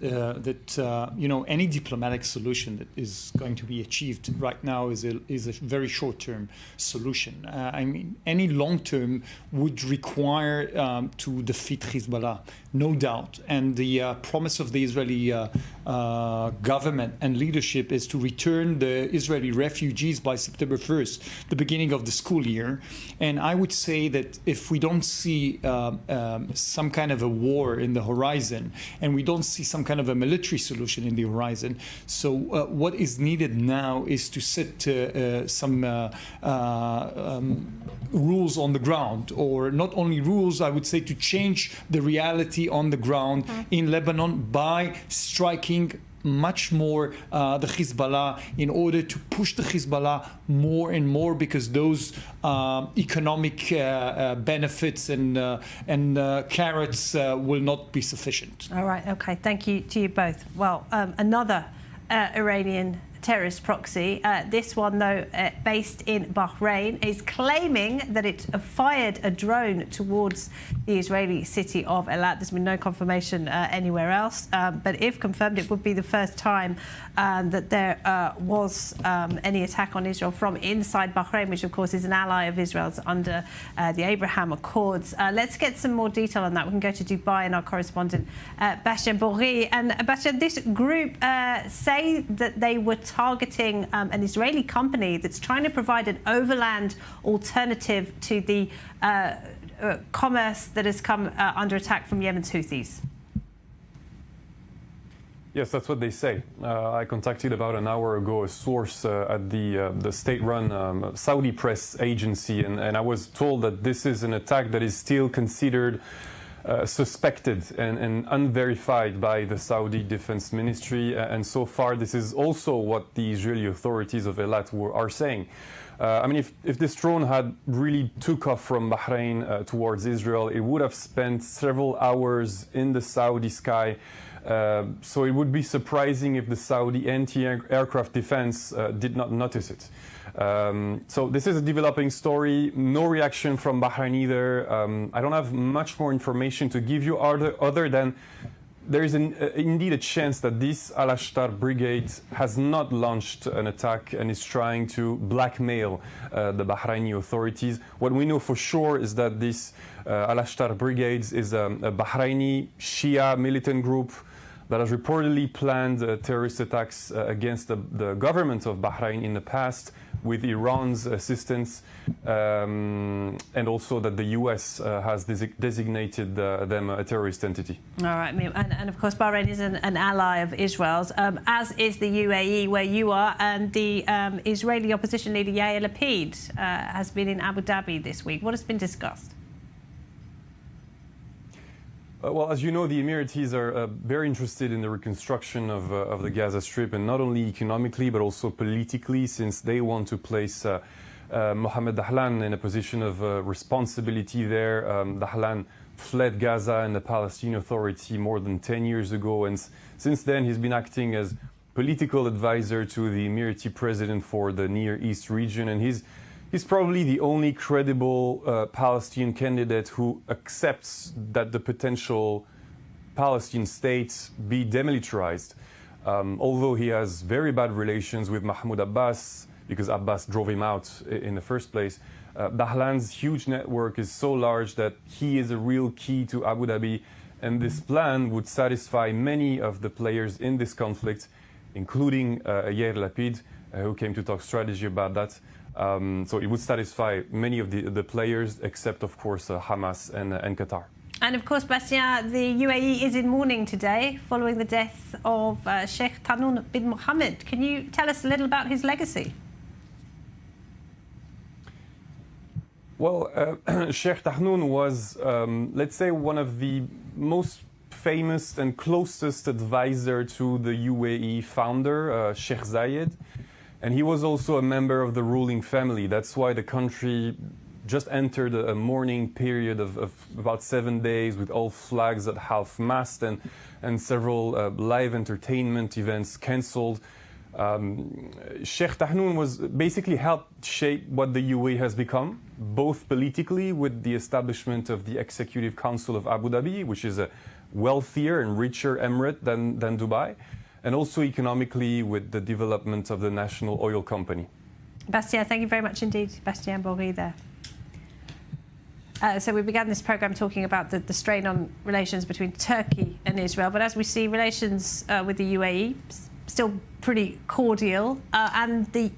E: any diplomatic solution that is going to be achieved right now is a very short-term solution. I mean, any long-term would require to defeat Hezbollah, no doubt. And the promise of the Israeli government and leadership is to return the Israeli refugees by September 1st, the beginning of the school year. And I would say that if we don't see some kind of a war in the horizon, and we don't see some kind of a military solution in the horizon, so what is needed now is to set some rules on the ground, or not only rules, I would say to change the reality on the ground in Lebanon by striking much more the Hezbollah in order to push the Hezbollah more and more, because those economic benefits and carrots will not be sufficient.
C: All right, okay, thank you to you both. Well, another Iranian terrorist proxy, this one though based in Bahrain, is claiming that it fired a drone towards the Israeli city of Eilat. There's been no confirmation anywhere else, but if confirmed, it would be the first time that there was any attack on Israel from inside Bahrain, which of course is an ally of Israel's under the Abraham Accords. Let's get some more detail on that. We can go to Dubai and our correspondent Bastien Bourri. And Bastien, this group say that they were targeting an Israeli company that's trying to provide an overland alternative to the commerce that has come under attack from Yemen's Houthis.
B: Yes, that's what they say. I contacted about an hour ago a source at the state-run Saudi press agency, and I was told that this is an attack that is still considered suspected and unverified by the Saudi Defense Ministry, and so far this is also what the Israeli authorities of Eilat are saying. I mean, if this drone had really took off from Bahrain towards Israel, it would have spent several hours in the Saudi sky. So it would be surprising if the Saudi anti-aircraft defense did not notice it. So this is a developing story. No reaction from Bahrain either. I don't have much more information to give you other than there is indeed a chance that this Al-Ashtar brigade has not launched an attack and is trying to blackmail the Bahraini authorities. What we know for sure is that this Al-Ashtar brigade is a Bahraini Shia militant group that has reportedly planned terrorist attacks against the government of Bahrain in the past, with Iran's assistance, and also that the US has designated them a terrorist entity.
C: All right, and of course Bahrain is an ally of Israel's, as is the UAE, where you are, and the Israeli opposition leader Yair Lapid has been in Abu Dhabi this week. What has been discussed?
B: Well, as you know, the Emiratis are very interested in the reconstruction of the Gaza Strip, and not only economically, but also politically, since they want to place Mohammed Dahlan in a position of responsibility there. Dahlan fled Gaza and the Palestinian Authority more than 10 years ago, and since then he's been acting as political advisor to the Emirati president for the Near East region, and he's probably the only credible Palestinian candidate who accepts that the potential Palestinian state be demilitarized. Although he has very bad relations with Mahmoud Abbas, because Abbas drove him out in the first place, Dahlan's huge network is so large that he is a real key to Abu Dhabi, and this plan would satisfy many of the players in this conflict, including Yair Lapid, who came to talk strategy about that. So it would satisfy many of the players, except, of course, Hamas and Qatar.
C: And of course, Bastien, the UAE is in mourning today following the death of Sheikh Tahnoun bin Mohammed. Can you tell us a little about his legacy?
B: Well, Sheikh Tahnoun was, let's say, one of the most famous and closest advisor to the UAE founder, Sheikh Zayed. And he was also a member of the ruling family. That's why the country just entered a mourning period of about 7 days with all flags at half-mast and several live entertainment events cancelled. Sheikh Tahnoun was basically helped shape what the UAE has become, both politically with the establishment of the Executive Council of Abu Dhabi, which is a wealthier and richer emirate than Dubai, and also economically with the development of the national oil company.
C: Bastien, thank you very much indeed. Bastien Bory there. So we began this programme talking about the strain on relations between Turkey and Israel, but as we see, relations with the UAE still pretty cordial, and the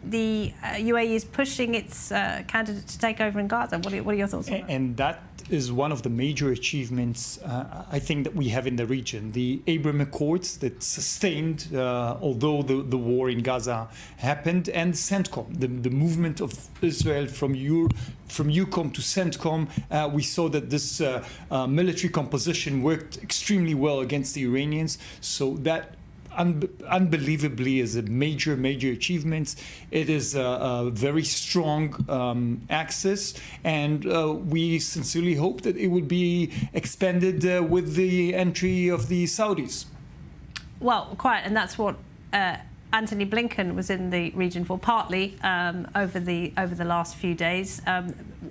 C: UAE is pushing its candidate to take over in Gaza. What are your thoughts on that?
E: And that is one of the major achievements, I think, that we have in the region. The Abraham Accords that sustained, although the war in Gaza happened, and CENTCOM, the movement of Israel from EUCOM to CENTCOM. We saw that this military composition worked extremely well against the Iranians, so that unbelievably is a major achievement. It is a very strong axis, and we sincerely hope that it will be expanded with the entry of the Saudis.
C: Well, quite, and that's what Antony Blinken was in the region for, partly over the last few days.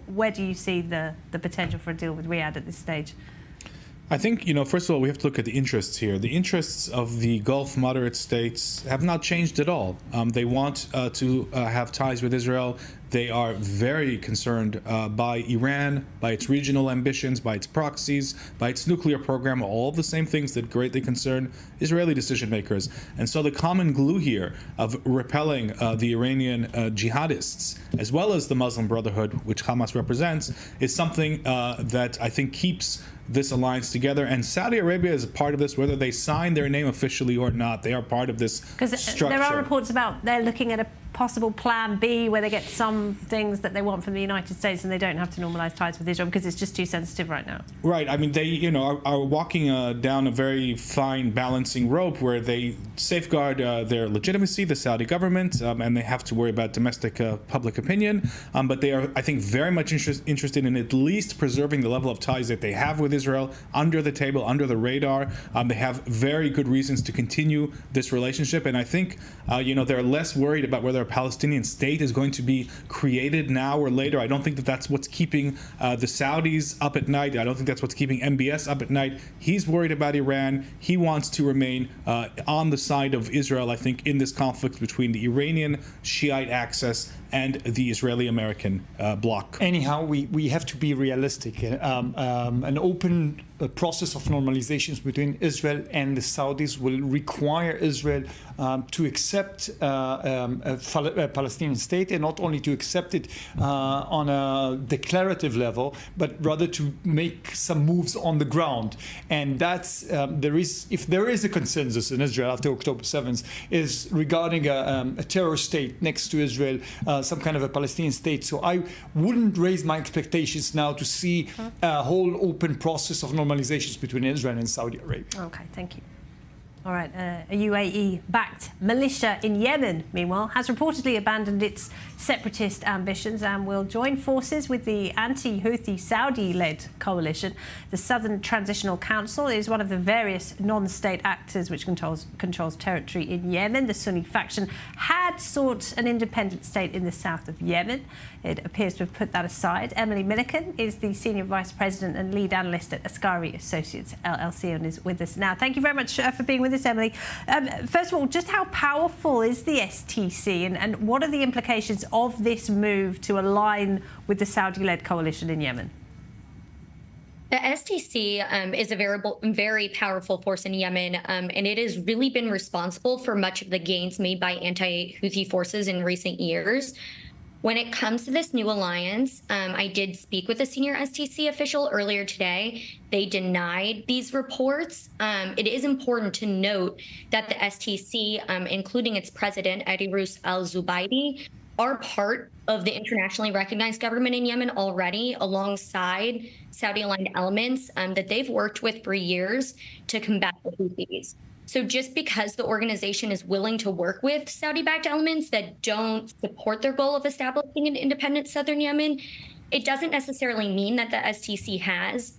C: Where do you see the potential for a deal with Riyadh at this stage?
F: I think, first of all, we have to look at the interests here. The interests of the Gulf moderate states have not changed at all. They want to have ties with Israel. They are very concerned by Iran, by its regional ambitions, by its proxies, by its nuclear program, all the same things that greatly concern Israeli decision makers. And so the common glue here of repelling the Iranian jihadists, as well as the Muslim Brotherhood, which Hamas represents, is something that I think keeps this alliance together. And Saudi Arabia is a part of this, whether they sign their name officially or not. They are part of this structure.
C: Because there are reports about they're looking at a possible plan B where they get some things that they want from the United States and they don't have to normalize ties with Israel because it's just too sensitive right now.
F: Right. I mean, they, are walking down a very fine balancing rope where they safeguard their legitimacy, the Saudi government, and they have to worry about domestic public opinion. But they are, I think, very much interested in at least preserving the level of ties that they have with Israel under the table, under the radar. They have very good reasons to continue this relationship. And I think, they're less worried about whether a Palestinian state is going to be created now or later. I don't think that that's what's keeping the Saudis up at night. I don't think that's what's keeping MBS up at night. He's worried about Iran. He wants to remain on the side of Israel, I think, in this conflict between the Iranian Shiite axis and the Israeli-American bloc.
E: Anyhow, we have to be realistic. An open process of normalizations between Israel and the Saudis will require Israel to accept a Palestinian state, and not only to accept it on a declarative level, but rather to make some moves on the ground. And that's if there is a consensus in Israel after October 7th, is regarding a terror state next to Israel, some kind of a Palestinian state. So I wouldn't raise my expectations now to see a whole open process of normalizations between Israel and Saudi Arabia.
C: Okay, thank you. All right, a UAE-backed militia in Yemen, meanwhile, has reportedly abandoned its separatist ambitions and will join forces with the anti-Houthi Saudi-led coalition. The Southern Transitional Council is one of the various non-state actors which controls territory in Yemen. The Sunni faction had sought an independent state in the south of Yemen. It appears to have put that aside. Emily Milliken is the Senior Vice President and Lead Analyst at Ascari Associates, LLC, and is with us now. Thank you very much for being with us, Emily. First of all, just how powerful is the STC and what are the implications of this move to align with the Saudi-led coalition in Yemen?
D: The STC is a very powerful force in Yemen, and it has really been responsible for much of the gains made by anti-Houthi forces in recent years. When it comes to this new alliance, I did speak with a senior STC official earlier today. They denied these reports. It is important to note that the STC, including its president, Adirus al-Zubaydi, are part of the internationally recognized government in Yemen already, alongside Saudi-aligned elements that they've worked with for years to combat the Houthis. So just because the organization is willing to work with Saudi-backed elements that don't support their goal of establishing an independent southern Yemen, it doesn't necessarily mean that the STC has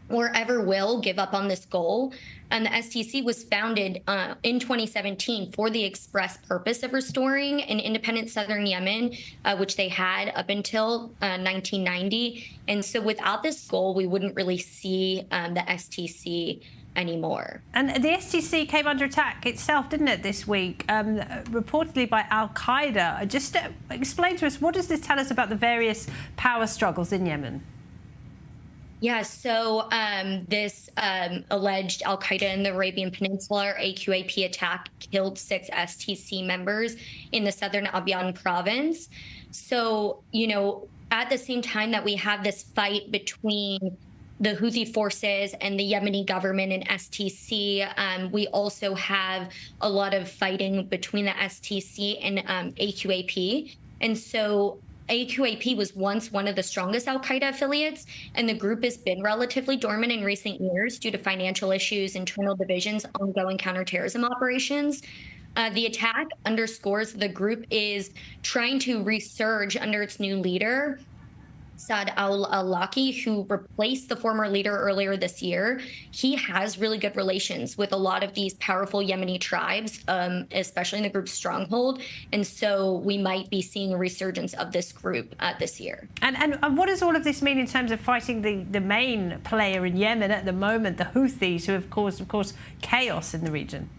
D: or ever will give up on this goal. And the STC was founded in 2017 for the express purpose of restoring an independent southern Yemen, which they had up until 1990. And so without this goal, we wouldn't really see the STC anymore.
C: And the STC came under attack itself, didn't it, this week, reportedly by Al-Qaeda. Just explain to us, what does this tell us about the various power struggles in Yemen?
D: Yeah, so this alleged Al-Qaeda in the Arabian Peninsula, or AQAP attack, killed 6 STC members in the southern Abyan province. So, you know, at the same time that we have this fight between the Houthi forces and the Yemeni government and STC, we also have a lot of fighting between the STC and AQAP. And so AQAP was once one of the strongest al-Qaeda affiliates, and the group has been relatively dormant in recent years due to financial issues, internal divisions, ongoing counterterrorism operations. The attack underscores the group is trying to resurge under its new leader, Saad al-Awlaki, who replaced the former leader earlier this year. He has really good relations with a lot of these powerful Yemeni tribes, especially in the group's stronghold. And so we might be seeing a resurgence of this group this year.
C: And what does all of this mean in terms of fighting the main player in Yemen at the moment, the Houthis, who have caused, of course, chaos in the region?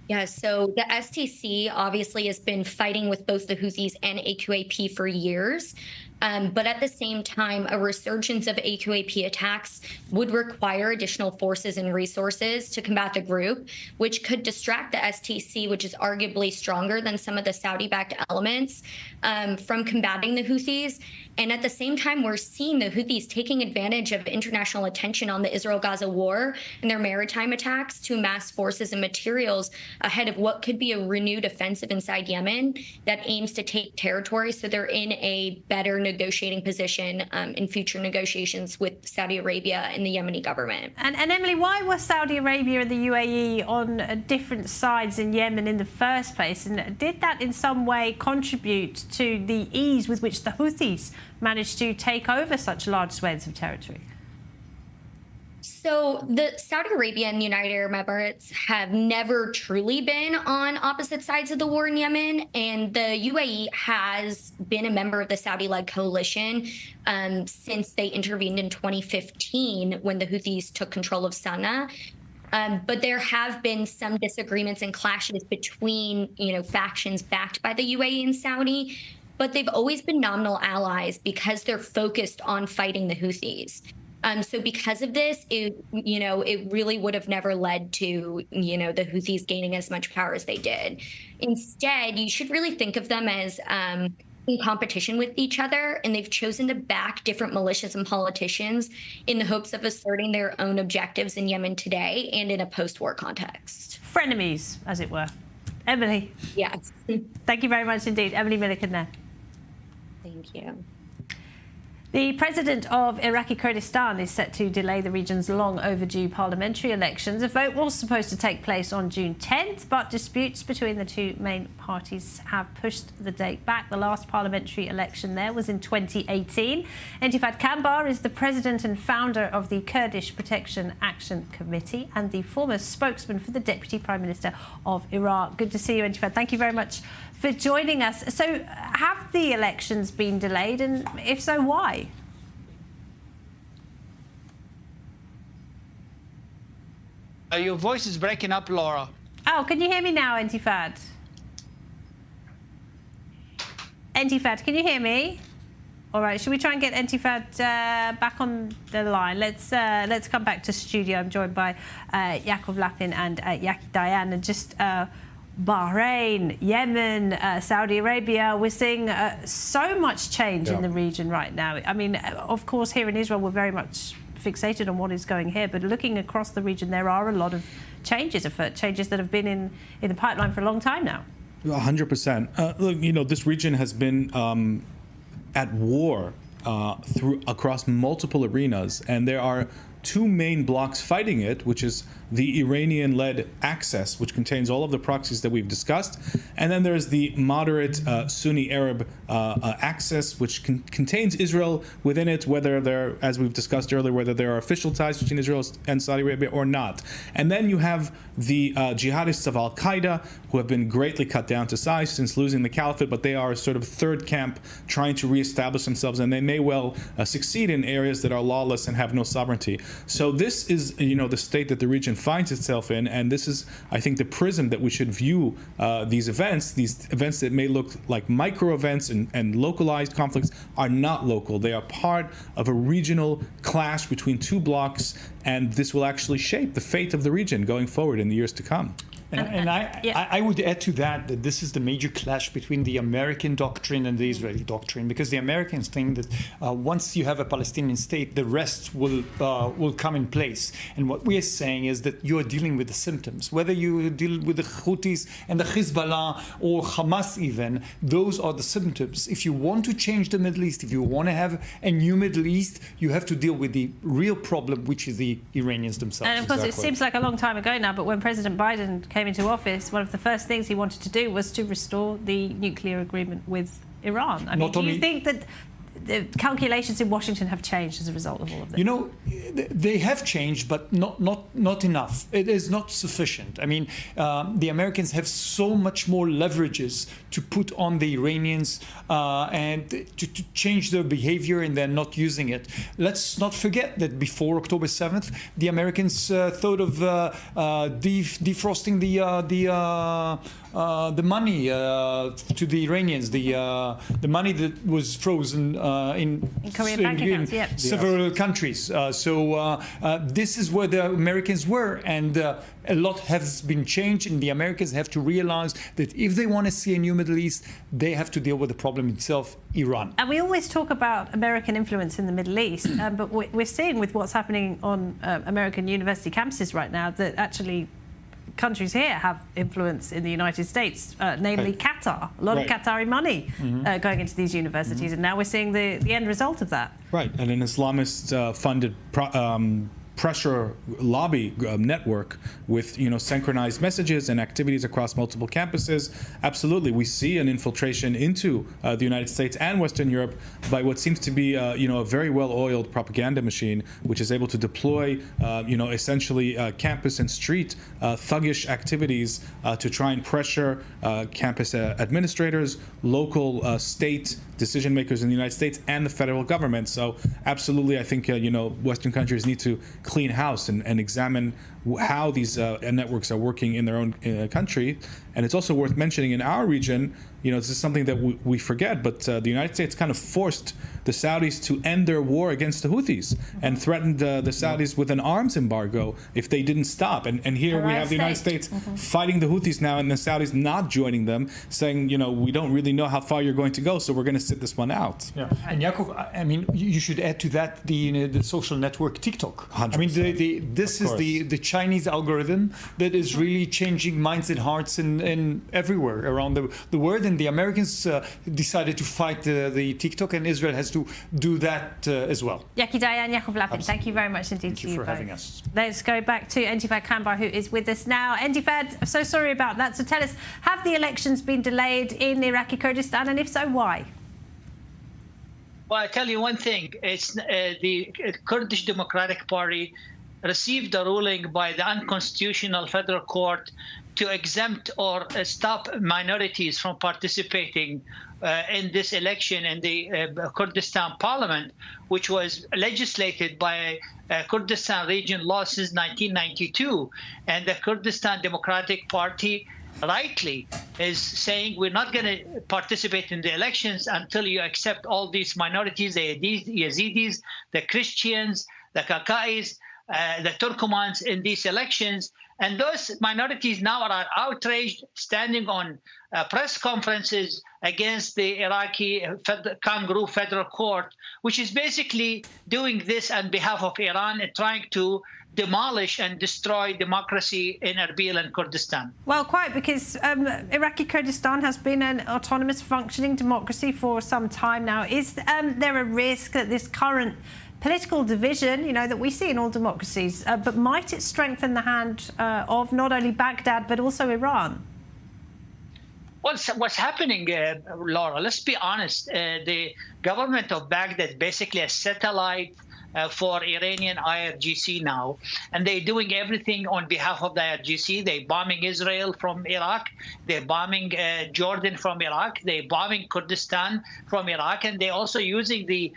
D: Yeah, so the STC obviously has been fighting with both the Houthis and AQAP for years. But at the same time, a resurgence of AQAP attacks would require additional forces and resources to combat the group, which could distract the STC, which is arguably stronger than some of the Saudi-backed elements, from combating the Houthis. And at the same time, we're seeing the Houthis taking advantage of international attention on the Israel-Gaza war and their maritime attacks to amass forces and materials ahead of what could be a renewed offensive inside Yemen that aims to take territory. So they're in a better negotiating position in future negotiations with Saudi Arabia and the Yemeni government.
C: And Emily, why were Saudi Arabia and the UAE on different sides in Yemen in the first place? And did that in some way contribute to the ease with which the Houthis managed to take over such large swathes of territory?
D: So the Saudi Arabia and the United Arab Emirates have never truly been on opposite sides of the war in Yemen, and the UAE has been a member of the Saudi-led coalition since they intervened in 2015 when the Houthis took control of Sana'a. But there have been some disagreements and clashes between, factions backed by the UAE and Saudi, but they've always been nominal allies because they're focused on fighting the Houthis. So because of this, it really would have never led to, the Houthis gaining as much power as they did. Instead, you should really think of them as in competition with each other, and they've chosen to back different militias and politicians in the hopes of asserting their own objectives in Yemen today and in a post-war context.
C: Frenemies, as it were. Emily.
D: Yes.
C: Thank you very much indeed. Emily Milliken there.
D: Thank you.
C: The president of Iraqi Kurdistan is set to delay the region's long overdue parliamentary elections. A vote was supposed to take place on June 10th, but disputes between the two main parties have pushed the date back. The last parliamentary election there was in 2018. Entifad Kambar is the president and founder of the Kurdish Protection Action Committee and the former spokesman for the Deputy Prime Minister of Iraq. Good to see you, Entifad. Thank you very much for joining us. So have the elections been delayed, and if so, why?
H: Your voice is breaking up, Laura.
C: Oh, can you hear me now, Entifad? Entifad, can you hear me? All right, should we try and get Entifad back on the line? Let's come back to studio. I'm joined by Yakov Lapin and Yaki Dayan, and just Bahrain, Yemen, Saudi Arabia. We're seeing so much change in the region right now. I mean, of course, here in Israel, we're very much fixated on what is going here, but looking across the region, there are a lot of changes afoot, changes that have been in the pipeline for a long time now.
F: 100%. Look, you know, this region has been at war across multiple arenas, and there are two main blocks fighting it, which is the Iranian-led Axis, which contains all of the proxies that we've discussed, and then there's the moderate Sunni Arab Axis, which contains Israel within it, whether there, as we've discussed earlier, whether there are official ties between Israel and Saudi Arabia or not. And then you have the jihadists of Al-Qaeda, who have been greatly cut down to size since losing the caliphate, but they are sort of third camp trying to reestablish themselves, and they may well succeed in areas that are lawless and have no sovereignty. So this is, you know, the state that the region finds itself in, and this is, I think, the prism that we should view these events that may look like micro events and localized conflicts are not local. They are part of a regional clash between two blocks, and this will actually shape the fate of the region going forward in the years to come.
E: And I would add to that this is the major clash between the American doctrine and the Israeli doctrine, because the Americans think that once you have a Palestinian state, the rest will come in place. And what we are saying is that you are dealing with the symptoms. Whether you deal with the Houthis and the Hezbollah or Hamas even, those are the symptoms. If you want to change the Middle East, if you want to have a new Middle East, you have to deal with the real problem, which is the Iranians themselves.
C: And of course, it seems like a long time ago now, but when President Biden came into office, one of the first things he wanted to do was to restore the nuclear agreement with Iran. I mean, do you think that the calculations in Washington have changed as a result of all of this?
E: You know, they have changed, but not enough. It is not sufficient. I mean, the Americans have so much more leverages to put on the Iranians and to change their behavior, and they're not using it. Let's not forget that before October 7th, the Americans thought of defrosting the money to the Iranians, the money that was frozen in
C: Korean bank accounts,
E: several countries. So this is where the Americans were, and a lot has been changed, and the Americans have to realize that if they want to see a new Middle East, they have to deal with the problem itself, Iran.
C: And we always talk about American influence in the Middle East, but we're seeing with what's happening on American university campuses right now that actually countries here have influence in the United States, namely Qatar. A lot of Qatari money going into these universities, and now we're seeing the end result of that.
F: Right, and an Islamist-funded pressure lobby network with, you know, synchronized messages and activities across multiple campuses. Absolutely, we see an infiltration into the United States and Western Europe by what seems to be, you know, a very well-oiled propaganda machine, which is able to deploy, you know, essentially campus and street thuggish activities to try and pressure campus administrators, local state decision makers in the United States, and the federal government. So absolutely, I think, you know, Western countries need to clean house and examine how these networks are working in their own country. And it's also worth mentioning in our region, you know, this is something that we forget, but the United States kind of forced the Saudis to end their war against the Houthis and threatened the Saudis with an arms embargo if they didn't stop. And here we have the United States fighting the Houthis now, and the Saudis not joining them, saying, you know, we don't really know how far you're going to go, so we're going to sit this one out.
E: Yeah, and Yaakov, I mean, you should add to that the social network TikTok.
F: 100%.
E: I mean, this is the Chinese algorithm that is really changing minds and hearts in everywhere around the world. And the Americans decided to fight the TikTok, and Israel has to do that as well.
C: Yaki Dayan, Yaakov Lapid, thank you very much indeed to you
E: for
C: both.
E: having us.
C: Let's go back to Entifad Kambar, who is with us now. Entifad, I'm so sorry about that. So tell us, have the elections been delayed in Iraqi Kurdistan, and if so, why?
H: Well, I tell you one thing. It's the Kurdish Democratic Party received a ruling by the unconstitutional federal court to exempt or stop minorities from participating in this election in the Kurdistan parliament, which was legislated by Kurdistan region law since 1992. And the Kurdistan Democratic Party rightly is saying we're not going to participate in the elections until you accept all these minorities, the Yazidis, the Christians, the Kakais, the Turkomans in these elections. And those minorities now are outraged, standing on press conferences against the Iraqi kangaroo federal court, which is basically doing this on behalf of Iran and trying to demolish and destroy democracy in Erbil and Kurdistan.
C: Well, quite, because Iraqi Kurdistan has been an autonomous functioning democracy for some time now. Is there a risk that this current political division, you know, that we see in all democracies, but might it strengthen the hand of not only Baghdad but also Iran?
H: What's happening, Laura? Let's be honest. The government of Baghdad basically a satellite for Iranian IRGC now, and they're doing everything on behalf of the IRGC. They're bombing Israel from Iraq, they're bombing Jordan from Iraq, they're bombing Kurdistan from Iraq, and they're also using the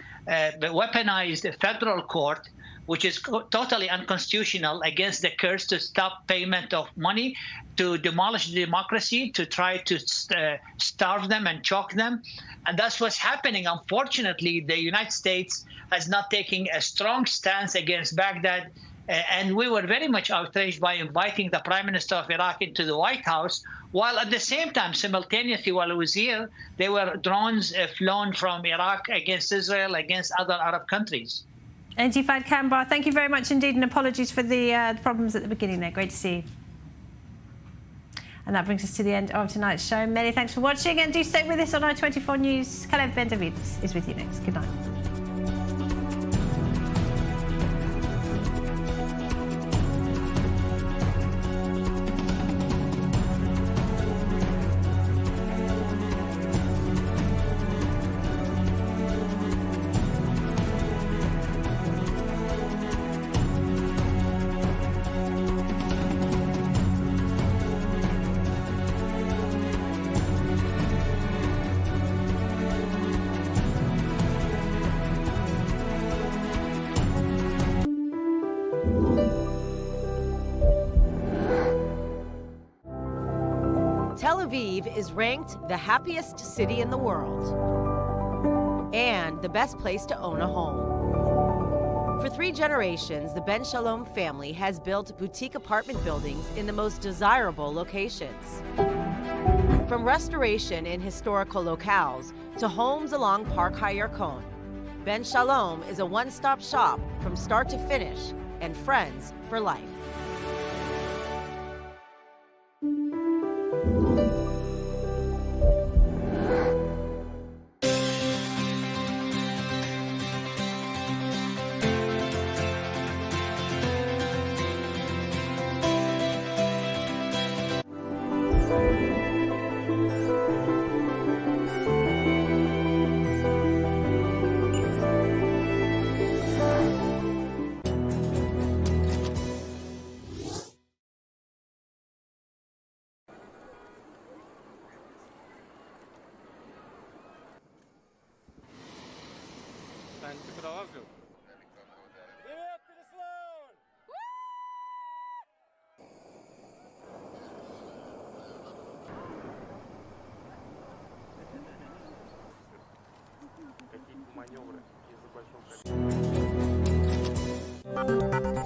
H: weaponized federal court, which is totally unconstitutional, against the Kurds to stop payment of money, to demolish the democracy, to try to starve them and choke them. And that's what's happening. Unfortunately, the United States has not taken a strong stance against Baghdad. And we were very much outraged by inviting the Prime Minister of Iraq into the White House, while at the same time, simultaneously, while he was here, there were drones flown from Iraq against Israel, against other Arab countries.
C: Entifad Kambar, thank you very much indeed, and apologies for the problems at the beginning there. Great to see you. And that brings us to the end of tonight's show. Many thanks for watching, and do stay with us on I24 News. Kalev Ben David is with you next. Good night.
G: Tel Aviv is ranked the happiest city in the world and the best place to own a home. For 3 generations, the Ben Shalom family has built boutique apartment buildings in the most desirable locations. From restoration in historical locales to homes along Park HaYarkon, Ben Shalom is a one-stop shop from start to finish and friends for life.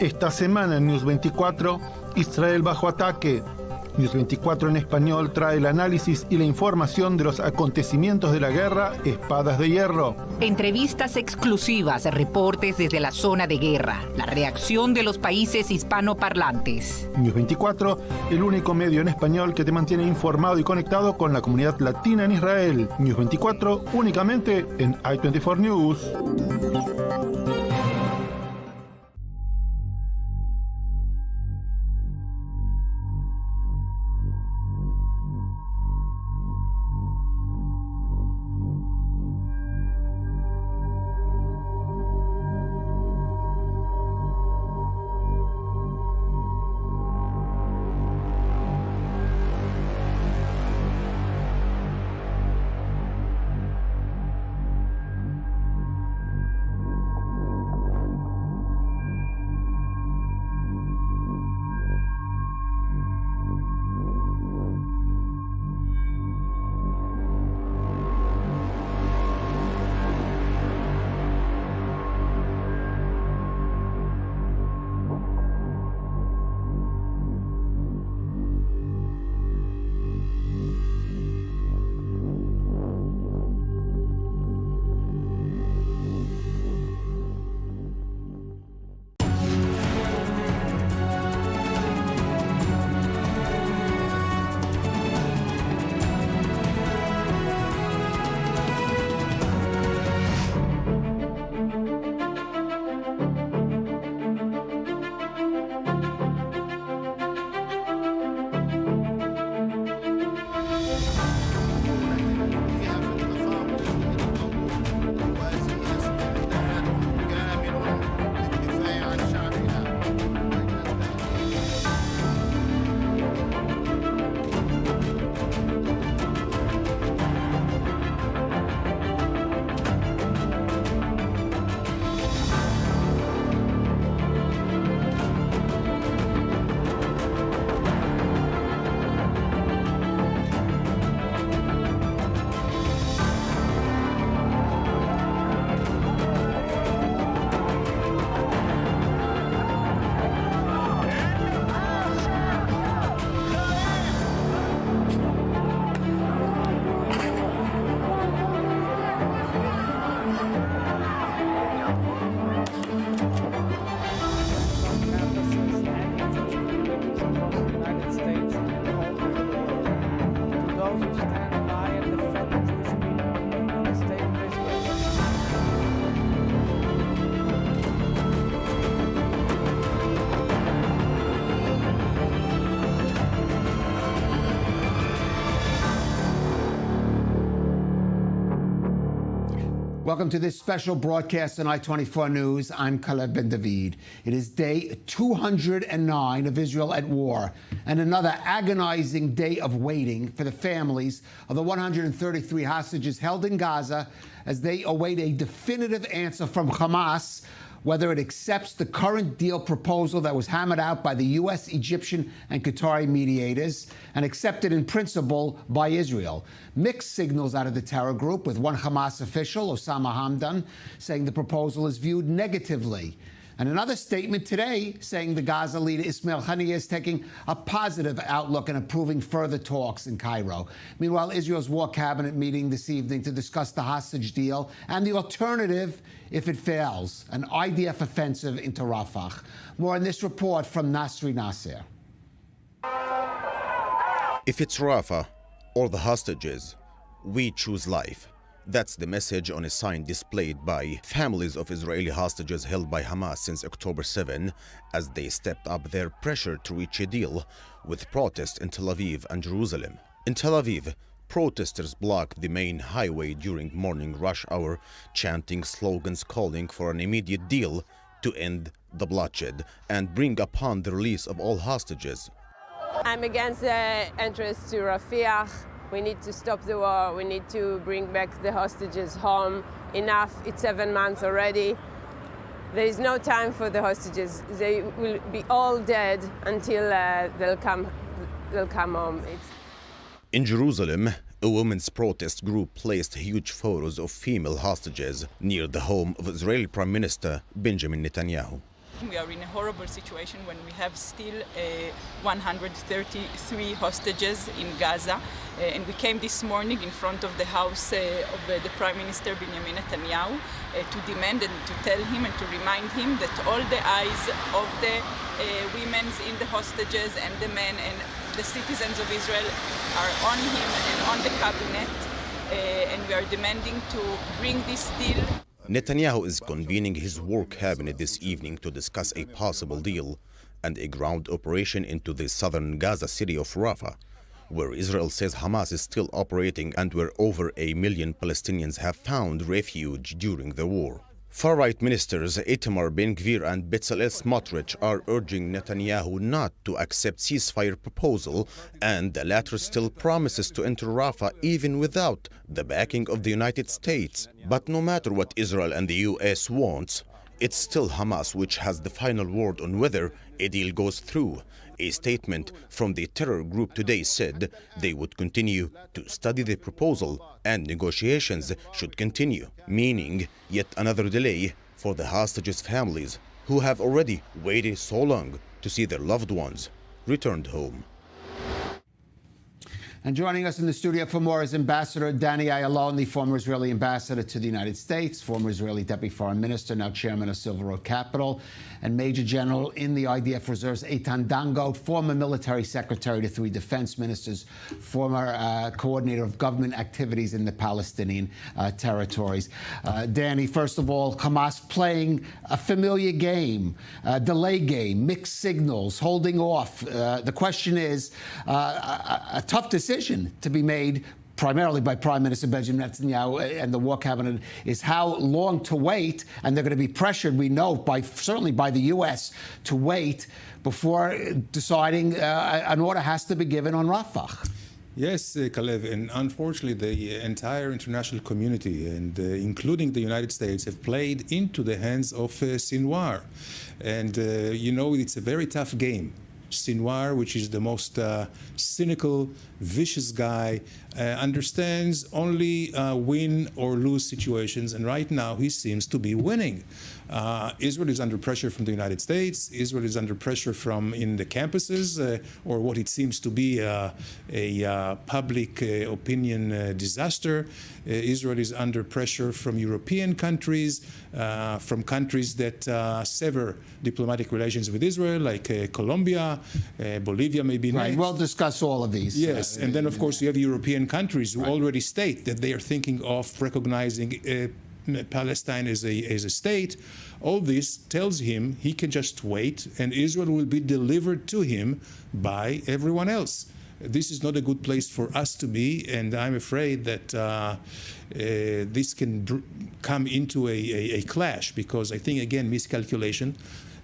A: Esta semana en News 24, Israel bajo ataque. News 24 en español trae el análisis y la información de los acontecimientos de la guerra Espadas de Hierro.
S: Entrevistas exclusivas, reportes desde la zona de guerra, la reacción de los países hispanoparlantes.
A: News 24, el único medio en español que te mantiene informado y conectado con la comunidad latina en Israel. News 24, únicamente en i24 News.
I: Welcome to this special broadcast on I-24 News. I'm Caleb Ben David. It is day 209 of Israel at war, and another agonizing day of waiting for the families of the 133 hostages held in Gaza as they await a definitive answer from Hamas whether it accepts the current deal proposal that was hammered out by the U.S., Egyptian, and Qatari mediators and accepted in principle by Israel. Mixed signals out of the terror group, with one Hamas official, Osama Hamdan, saying the proposal is viewed negatively. And another statement today saying the Gaza leader Ismail Haniyeh is taking a positive outlook and approving further talks in Cairo. Meanwhile, Israel's war cabinet meeting this evening to discuss the hostage deal and the alternative if it fails, an IDF offensive into Rafah. More on this report from Nasri Nasser.
J: If it's Rafah or the hostages, we choose life. That's the message on a sign displayed by families of Israeli hostages held by Hamas since October 7, as they stepped up their pressure to reach a deal with protests in Tel Aviv and Jerusalem. In Tel Aviv, protesters blocked the main highway during morning rush hour, chanting slogans calling for an immediate deal to end the bloodshed and bring upon the release of all hostages.
W: I'm against the entrance to Rafah. We need to stop the war. We need to bring back the hostages home. Enough. It's 7 months already. There is no time for the hostages. They will be all dead until they'll come home.
J: In Jerusalem, a women's protest group placed huge photos of female hostages near the home of Israeli Prime Minister Benjamin Netanyahu.
K: We are in a horrible situation when we have still 133 hostages in Gaza. And we came this morning in front of the house of the Prime Minister Benjamin Netanyahu to demand and to tell him and to remind him that all the eyes of the women in the hostages and the men and the citizens of Israel are on him and on the cabinet. And we are demanding to bring this deal.
J: Netanyahu is convening his war cabinet this evening to discuss a possible deal and a ground operation into the southern Gaza city of Rafah, where Israel says Hamas is still operating and where over 1 million Palestinians have found refuge during the war. Far-right ministers Itamar Ben-Gvir and Bezalel Smotrich are urging Netanyahu not to accept ceasefire proposal, and the latter still promises to enter Rafah even without the backing of the United States. But no matter what Israel and the US wants, it's still Hamas which has the final word on whether a deal goes through. A statement from the terror group today said they would continue to study the proposal and negotiations should continue, meaning yet another delay for the hostages' families who have already waited so long to see their loved ones returned home.
I: And joining us in the studio for more is Ambassador Danny Ayalon, the former Israeli ambassador to the United States, former Israeli deputy foreign minister, now chairman of Silver Road Capital, and Major General in the IDF Reserves, Eitan Dangot, former military secretary to 3 defense ministers, former coordinator of government activities in the Palestinian territories. Danny, first of all, Hamas playing a familiar game, delay game, mixed signals, holding off. The question is, a tough decision to be made primarily by Prime Minister Benjamin Netanyahu and the war cabinet is how long to wait, and they're going to be pressured, we know, certainly by the U.S. to wait before deciding an order has to be given on Rafah.
L: Yes, Kalev, and unfortunately the entire international community, and including the United States, have played into the hands of Sinwar. And, you know, it's a very tough game. Sinwar, which is the most cynical, vicious guy, understands only win or lose situations, and right now he seems to be winning. Israel is under pressure from the United States. Israel is under pressure from in the campuses, or what it seems to be a public opinion disaster. Israel is under pressure from European countries, from countries that sever diplomatic relations with Israel, like Colombia, Bolivia may be next.
I: Right, we'll discuss all of these.
L: Yes, and then of course you have European countries who already state that they are thinking of recognizing Palestine as a state. All this tells him he can just wait, and Israel will be delivered to him by everyone else. This is not a good place for us to be, and I'm afraid that this can come into a clash, because I think, again, miscalculation.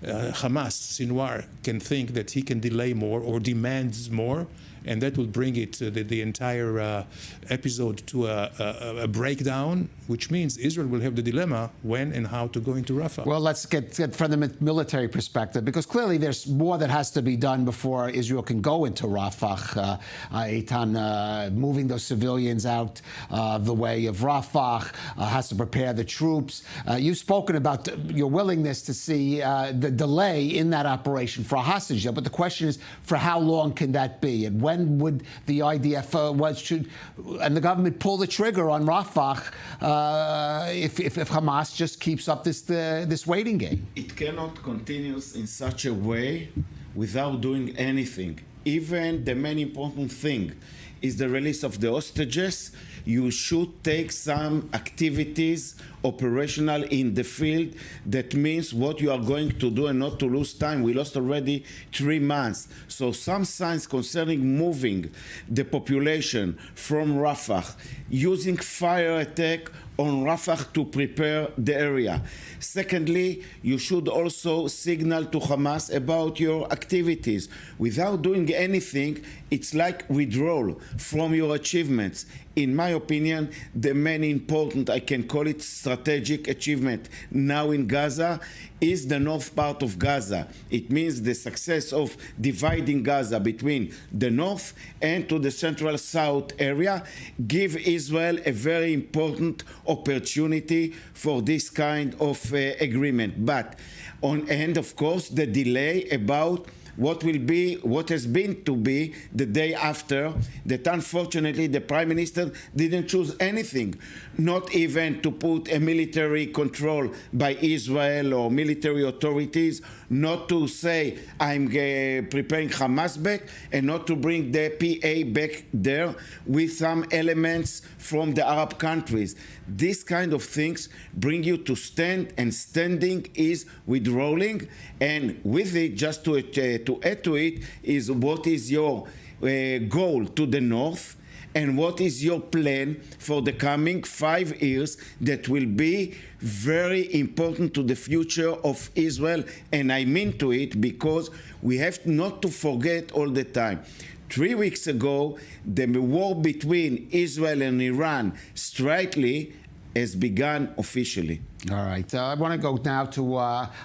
L: Hamas, Sinwar, can think that he can delay more or demands more, and that will bring it the entire episode to a breakdown, which means Israel will have the dilemma when and how to go into Rafah.
I: Well, let's get from the military perspective, because clearly there's more that has to be done before Israel can go into Rafah. Eitan, moving those civilians out the way of Rafah, has to prepare the troops. You've spoken about your willingness to see the delay in that operation for a hostage deal, but the question is, for how long can that be? And when would the IDF and the government pull the trigger on Rafah if Hamas just keeps up this waiting game?
N: It cannot continue in such a way without doing anything. Even the main important thing is the release of the hostages. You should take some activities operational in the field. That means what you are going to do and not to lose time. We lost already 3 months. So some signs concerning moving the population from Rafah, using fire attack on Rafah to prepare the area. Secondly, you should also signal to Hamas about your activities. Without doing anything, it's like withdrawal from your achievements. in my opinion, the main important, I can call it strategic achievement now in Gaza is the north part of Gaza. It means the success of dividing Gaza between the north and to the central south area give Israel a very important opportunity for this kind of agreement. But and of course the delay about what has been to be the day after, that unfortunately the Prime Minister didn't choose anything, not even to put a military control by Israel or military authorities, not to say I'm preparing Hamas back, and not to bring the PA back there with some elements from the Arab countries. These kind of things bring you to stand, and standing is withdrawing. And with it, just to add to it, is what is your goal to the north, and what is your plan for the coming 5 years that will be very important to the future of Israel. And I mean to it because we have not to forget all the time. 3 weeks ago, the war between Israel and Iran straightly has begun officially.
I: All right. I want to go now to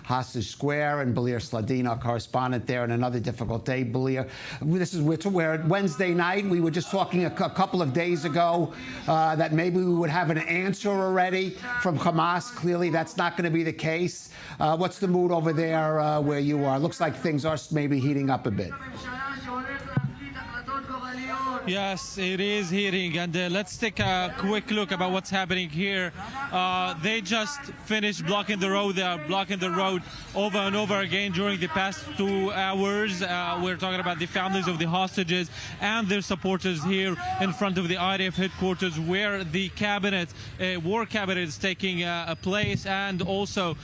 I: Hostage Square and Balir Sladin, our correspondent there, and another difficult day. Balir, we're Wednesday night. We were just talking a couple of days ago that maybe we would have an answer already from Hamas. Clearly, that's not going to be the case. What's the mood over there where you are? Looks like things are maybe heating up a bit.
V: Yes, it is heating, and let's take a quick look about what's happening here. They just finished blocking the road. They are blocking the road over and over again during the past 2 hours. We're talking about the families of the hostages and their supporters here in front of the IDF headquarters, where the cabinet, war cabinet, is taking place, and also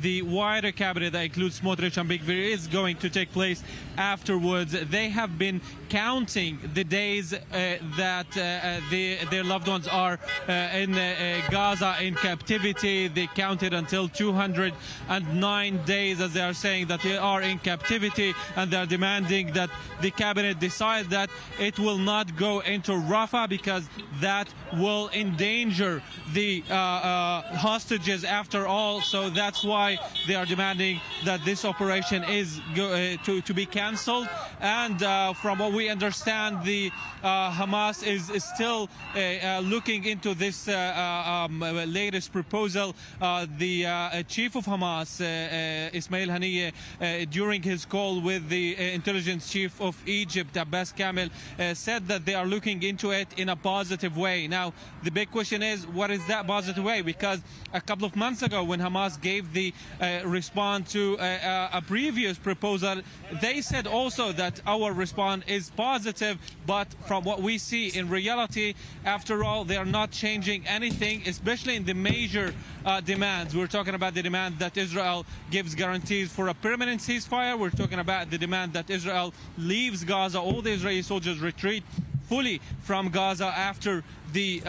V: the wider cabinet that includes Smotrich and Big Gvir is going to take place afterwards. They have been counting the days that their loved ones are in Gaza in captivity. They counted until 209 days, as they are saying that they are in captivity, and they are demanding that the cabinet decide that it will not go into Rafah, because that will endanger the hostages after all. So that's why they are demanding that this operation is to be cancelled. And from what we understand, the Hamas is still looking into this latest proposal. The chief of Hamas, Ismail Haniyeh, during his call with the intelligence chief of Egypt, Abbas Kamel, said that they are looking into it in a positive way. Now, the big question is, what is that positive way? Because a couple of months ago, when Hamas gave the response to a previous proposal, they said also that our response is positive, but from what we see in reality, after all, they are not changing anything, especially in the major demands. We're talking about the demand that Israel gives guarantees for a permanent ceasefire. We're talking about the demand that Israel leaves Gaza, all the Israeli soldiers retreat fully from Gaza after the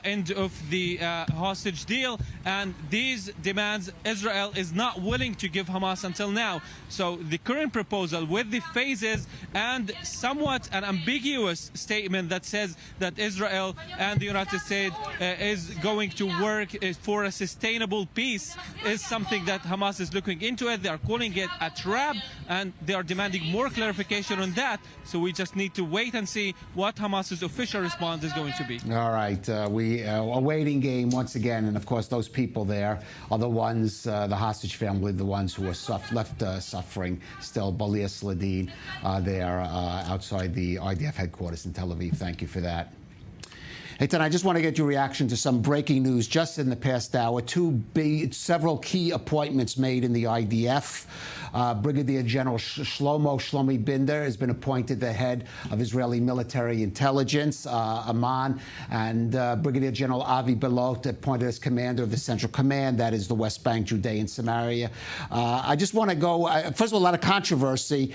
V: end of the hostage deal. And these demands Israel is not willing to give Hamas until now. So the current proposal with the phases and somewhat an ambiguous statement that says that Israel and the United States is going to work for a sustainable peace is something that Hamas is looking into it. They are calling it a trap, and they are demanding more clarification on that. So we just need to wait and see what Hamas's official response is going to be.
I: All right. We a waiting game once again. And of course, those people there are the ones, the hostage family, the ones who are left suffering still. Balir Sladin there outside the IDF headquarters in Tel Aviv. Thank you for that. Hey, Tan, I just want to get your reaction to some breaking news just in the past hour. Several key appointments made in the IDF. Brigadier General Shlomi Binder has been appointed the head of Israeli military intelligence, Amman, and Brigadier General Avi Belot appointed as commander of the Central Command, that is the West Bank, Judea, and Samaria. I just want to go, first of all, a lot of controversy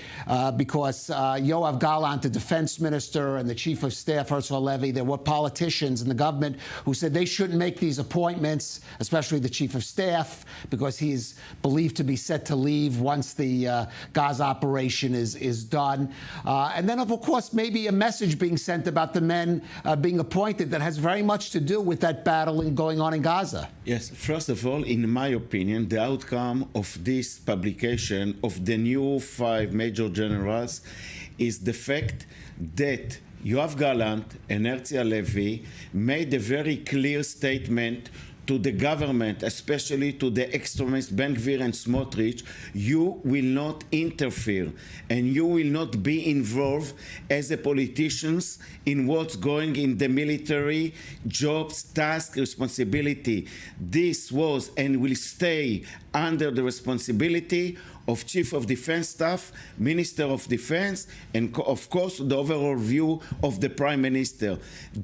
I: because Yoav Gallant, the defense minister, and the chief of staff, Herzl Levy, there were politicians politicians in the government who said they shouldn't make these appointments, especially the chief of staff, because he is believed to be set to leave once the Gaza operation is done. And then, of course, maybe a message being sent about the men being appointed that has very much to do with that battle going on in Gaza.
N: Yes, first of all, in my opinion, the outcome of this publication of the new 5 major generals is the fact that Yoav Gallant and Herzi Halevi made a very clear statement to the government, especially to the extremists Ben Gvir and Smotrich: you will not interfere and you will not be involved as a politicians in what's going in the military jobs, task, responsibility. This was and will stay under the responsibility of Chief of Defense Staff, Minister of Defense, and of course the overall view of the Prime Minister.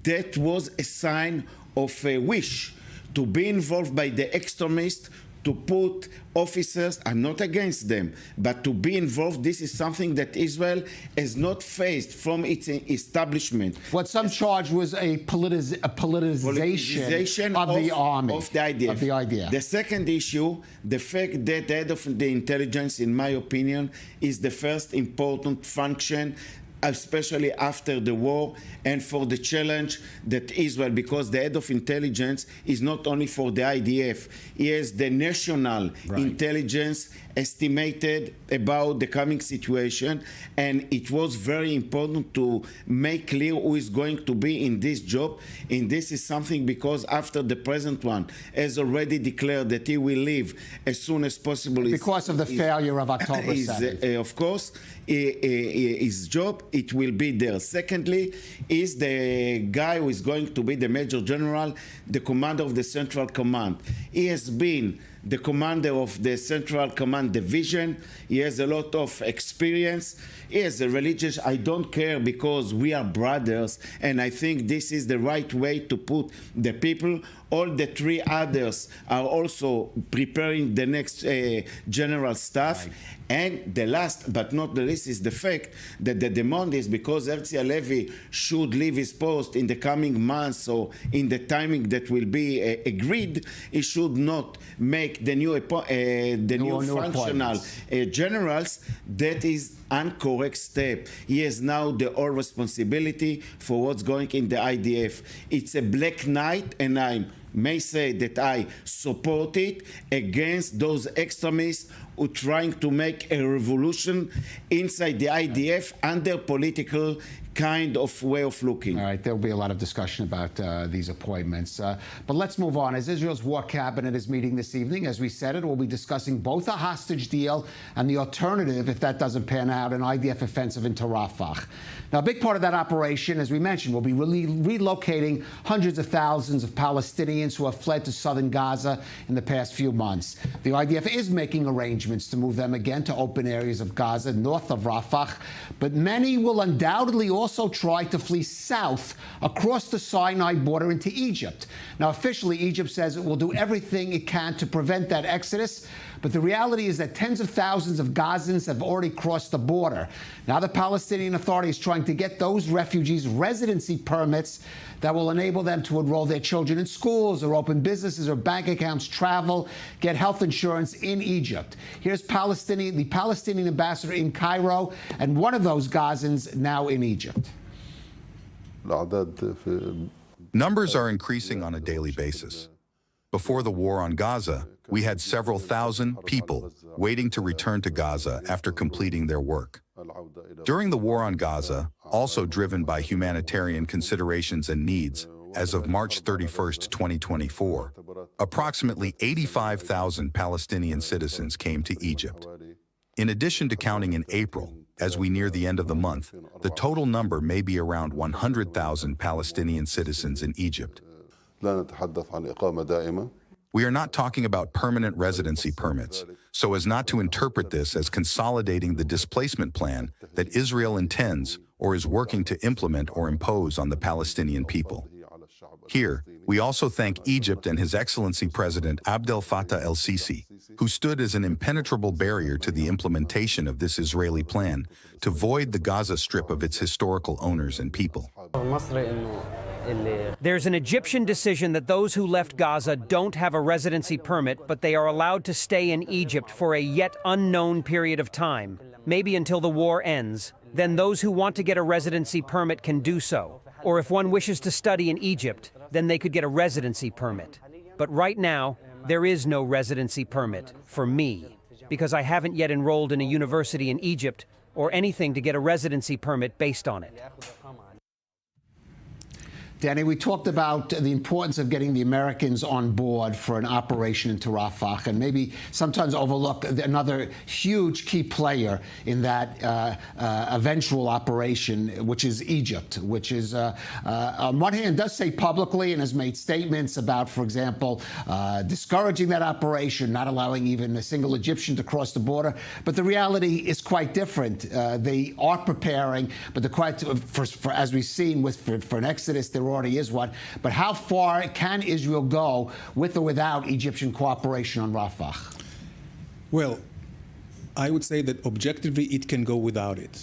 N: That was a sign of a wish to be involved by the extremists, to put officers, I'm not against them, but to be involved. This is something that Israel has not faced from its establishment.
I: What some charge was a politicization of the army,
N: of the IDF. The second issue, the fact that the head of the intelligence, in my opinion, is the first important function, especially after the war, and for the challenge that Israel, because the head of intelligence is not only for the IDF, he has the national intelligence estimated about the coming situation, and it was very important to make clear who is going to be in this job. And this is something because after the present one has already declared that he will leave as soon as possible.
I: Because of the failure of October 7th.
N: Of course, his job, it will be there. Secondly, is the guy who is going to be the Major General, the commander of the Central Command. He has been the commander of the Central Command Division. He has a lot of experience. He is a religious, I don't care because we are brothers, and I think this is the right way to put the people. All the 3 others are also preparing the next general staff. And the last but not the least is the fact that the demand is because Herzi Halevi should leave his post in the coming months or in the timing that will be agreed, he should not make the new functional generals. That is incorrect step. He has now the whole responsibility for what's going in the IDF. It's a black night, and I may say that I support it against those extremists who are trying to make a revolution inside the IDF under political kind of way of looking.
I: All right, there'll be a lot of discussion about these appointments. But let's move on. As Israel's war cabinet is meeting this evening, as we said, it will be discussing both a hostage deal and the alternative, if that doesn't pan out, an IDF offensive into Rafah. Now, a big part of that operation, as we mentioned, will be relocating hundreds of thousands of Palestinians who have fled to southern Gaza in the past few months. The IDF is making arrangements to move them again to open areas of Gaza north of Rafah, but many will undoubtedly also try to flee south across the Sinai border into Egypt. Now, officially, Egypt says it will do everything it can to prevent that exodus, but the reality is that tens of thousands of Gazans have already crossed the border. Now the Palestinian Authority is trying to get those refugees residency permits that will enable them to enroll their children in schools or open businesses or bank accounts, travel, get health insurance in Egypt. Here's the Palestinian ambassador in Cairo and one of those Gazans now in Egypt.
M: Numbers are increasing on a daily basis. Before the war on Gaza, we had several thousand people waiting to return to Gaza after completing their work. During the war on Gaza, also driven by humanitarian considerations and needs, as of March 31st, 2024, approximately 85,000 Palestinian citizens came to Egypt. In addition to counting in April, as we near the end of the month, the total number may be around 100,000 Palestinian citizens in Egypt. We are not talking about permanent residency permits, so as not to interpret this as consolidating the displacement plan that Israel intends or is working to implement or impose on the Palestinian people. Here, we also thank Egypt and His Excellency President Abdel Fattah el-Sisi, who stood as an impenetrable barrier to the implementation of this Israeli plan to void the Gaza Strip of its historical owners and people.
O: There's an Egyptian decision that those who left Gaza don't have a residency permit, but they are allowed to stay in Egypt for a yet unknown period of time, maybe until the war ends. Then those who want to get a residency permit can do so. Or if one wishes to study in Egypt, then they could get a residency permit. But right now, there is no residency permit for me, because I haven't yet enrolled in a university in Egypt or anything to get a residency permit based on it.
I: Danny, we talked about the importance of getting the Americans on board for an operation into Rafah, and maybe sometimes overlook another huge key player in that eventual operation, which is Egypt, which is, on one hand, does say publicly and has made statements about, for example, discouraging that operation, not allowing even a single Egyptian to cross the border. But the reality is quite different. They are preparing, but as we've seen for an exodus, there already is one. But how far can Israel go with or without Egyptian cooperation on Rafah?
L: Well, I would say that objectively it can go without it.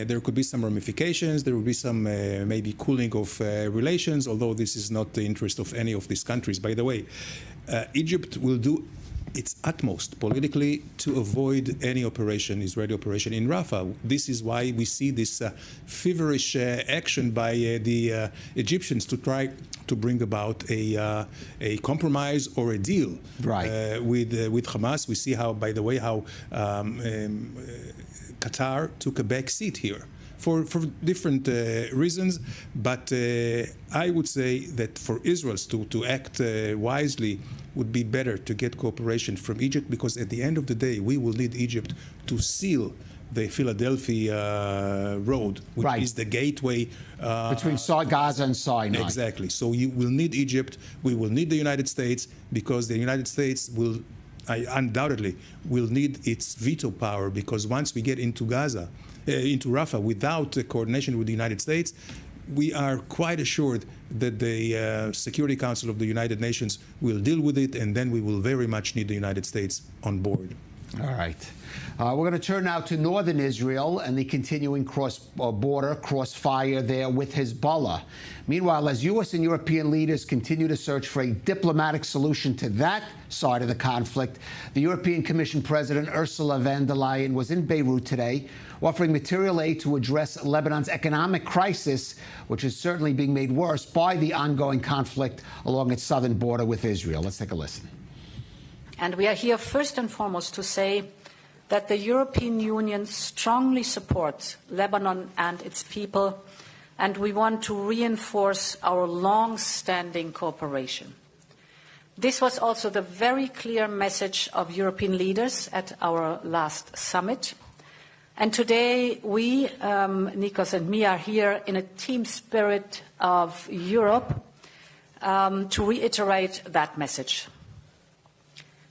L: There could be some ramifications, there will be some maybe cooling of relations, although this is not the interest of any of these countries. By the way, Egypt will do its utmost politically to avoid any Israeli operation in Rafah. This is why we see this feverish action by the Egyptians to try to bring about a compromise or a deal with Hamas. We see how, by the way, how Qatar took a back seat here for different reasons. But I would say that for Israel to act wisely would be better to get cooperation from Egypt, because at the end of the day, we will need Egypt to seal the Philadelphia road, which is the gateway
I: between Gaza and Sinai.
L: Exactly. So you will need Egypt. We will need the United States, because the United States will undoubtedly will need its veto power, because once we get into Gaza, into Rafah, without coordination with the United States, we are quite assured that the Security Council of the United Nations will deal with it, and then we will very much need the United States on board.
I: All right. We're going to turn now to northern Israel and the continuing cross-border crossfire there with Hezbollah. Meanwhile, as U.S. and European leaders continue to search for a diplomatic solution to that side of the conflict, the European Commission President Ursula von der Leyen was in Beirut today, offering material aid to address Lebanon's economic crisis, which is certainly being made worse by the ongoing conflict along its southern border with Israel. Let's take a listen.
T: And we are here first and foremost to say that the European Union strongly supports Lebanon and its people, and we want to reinforce our long-standing cooperation. This was also the very clear message of European leaders at our last summit. And today we, Nikos and me, are here in a team spirit of Europe to reiterate that message.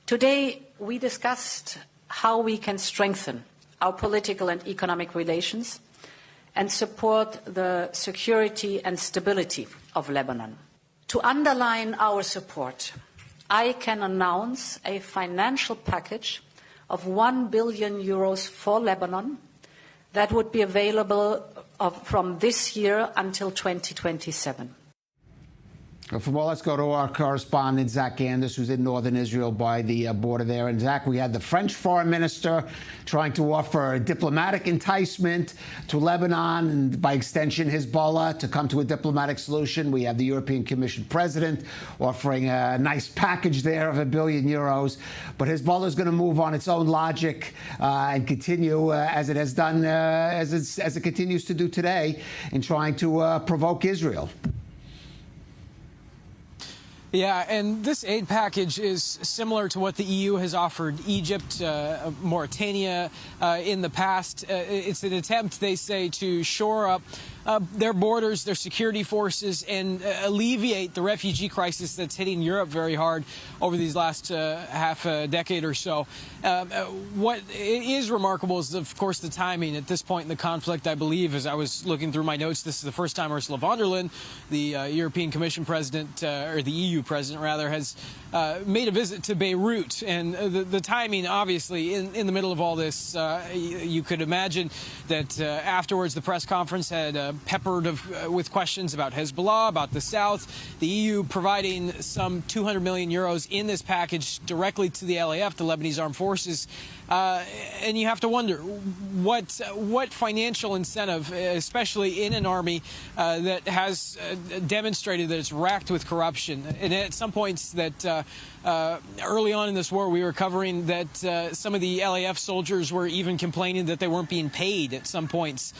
T: Today we discussed how we can strengthen our political and economic relations and support the security and stability of Lebanon. To underline our support, I can announce a financial package of €1 billion for Lebanon that would be available from this year until 2027.
I: Well, let's go to our correspondent, Zach Anders, who's in northern Israel by the border there. And, Zach, we had the French foreign minister trying to offer a diplomatic enticement to Lebanon and, by extension, Hezbollah to come to a diplomatic solution. We have the European Commission president offering a nice package there of €1 billion. But Hezbollah is going to move on its own logic and continue, as it has done, as it continues to do today, in trying to provoke Israel.
V: Yeah, and this aid package is similar to what the EU has offered Egypt, Mauritania in the past. It's an attempt, they say, to shore up their borders, their security forces, and alleviate the refugee crisis that's hitting Europe very hard over these last half a decade or so. What is remarkable is, of course, the timing. At this point in the conflict, I believe, as I was looking through my notes, this is the first time Ursula von der Leyen, the European Commission president, or the EU president, rather, has made a visit to Beirut. And the timing, obviously, in the middle of all this, you could imagine that afterwards the press conference had peppered with questions about Hezbollah, about the south. The EU providing some 200 million euros in this package directly to the LAF, the Lebanese Armed Forces. And you have to wonder what financial incentive, especially in an army that has demonstrated that it's racked with corruption. And at some points that early on in this war, we were covering that some of the LAF soldiers were even complaining that they weren't being paid at some points.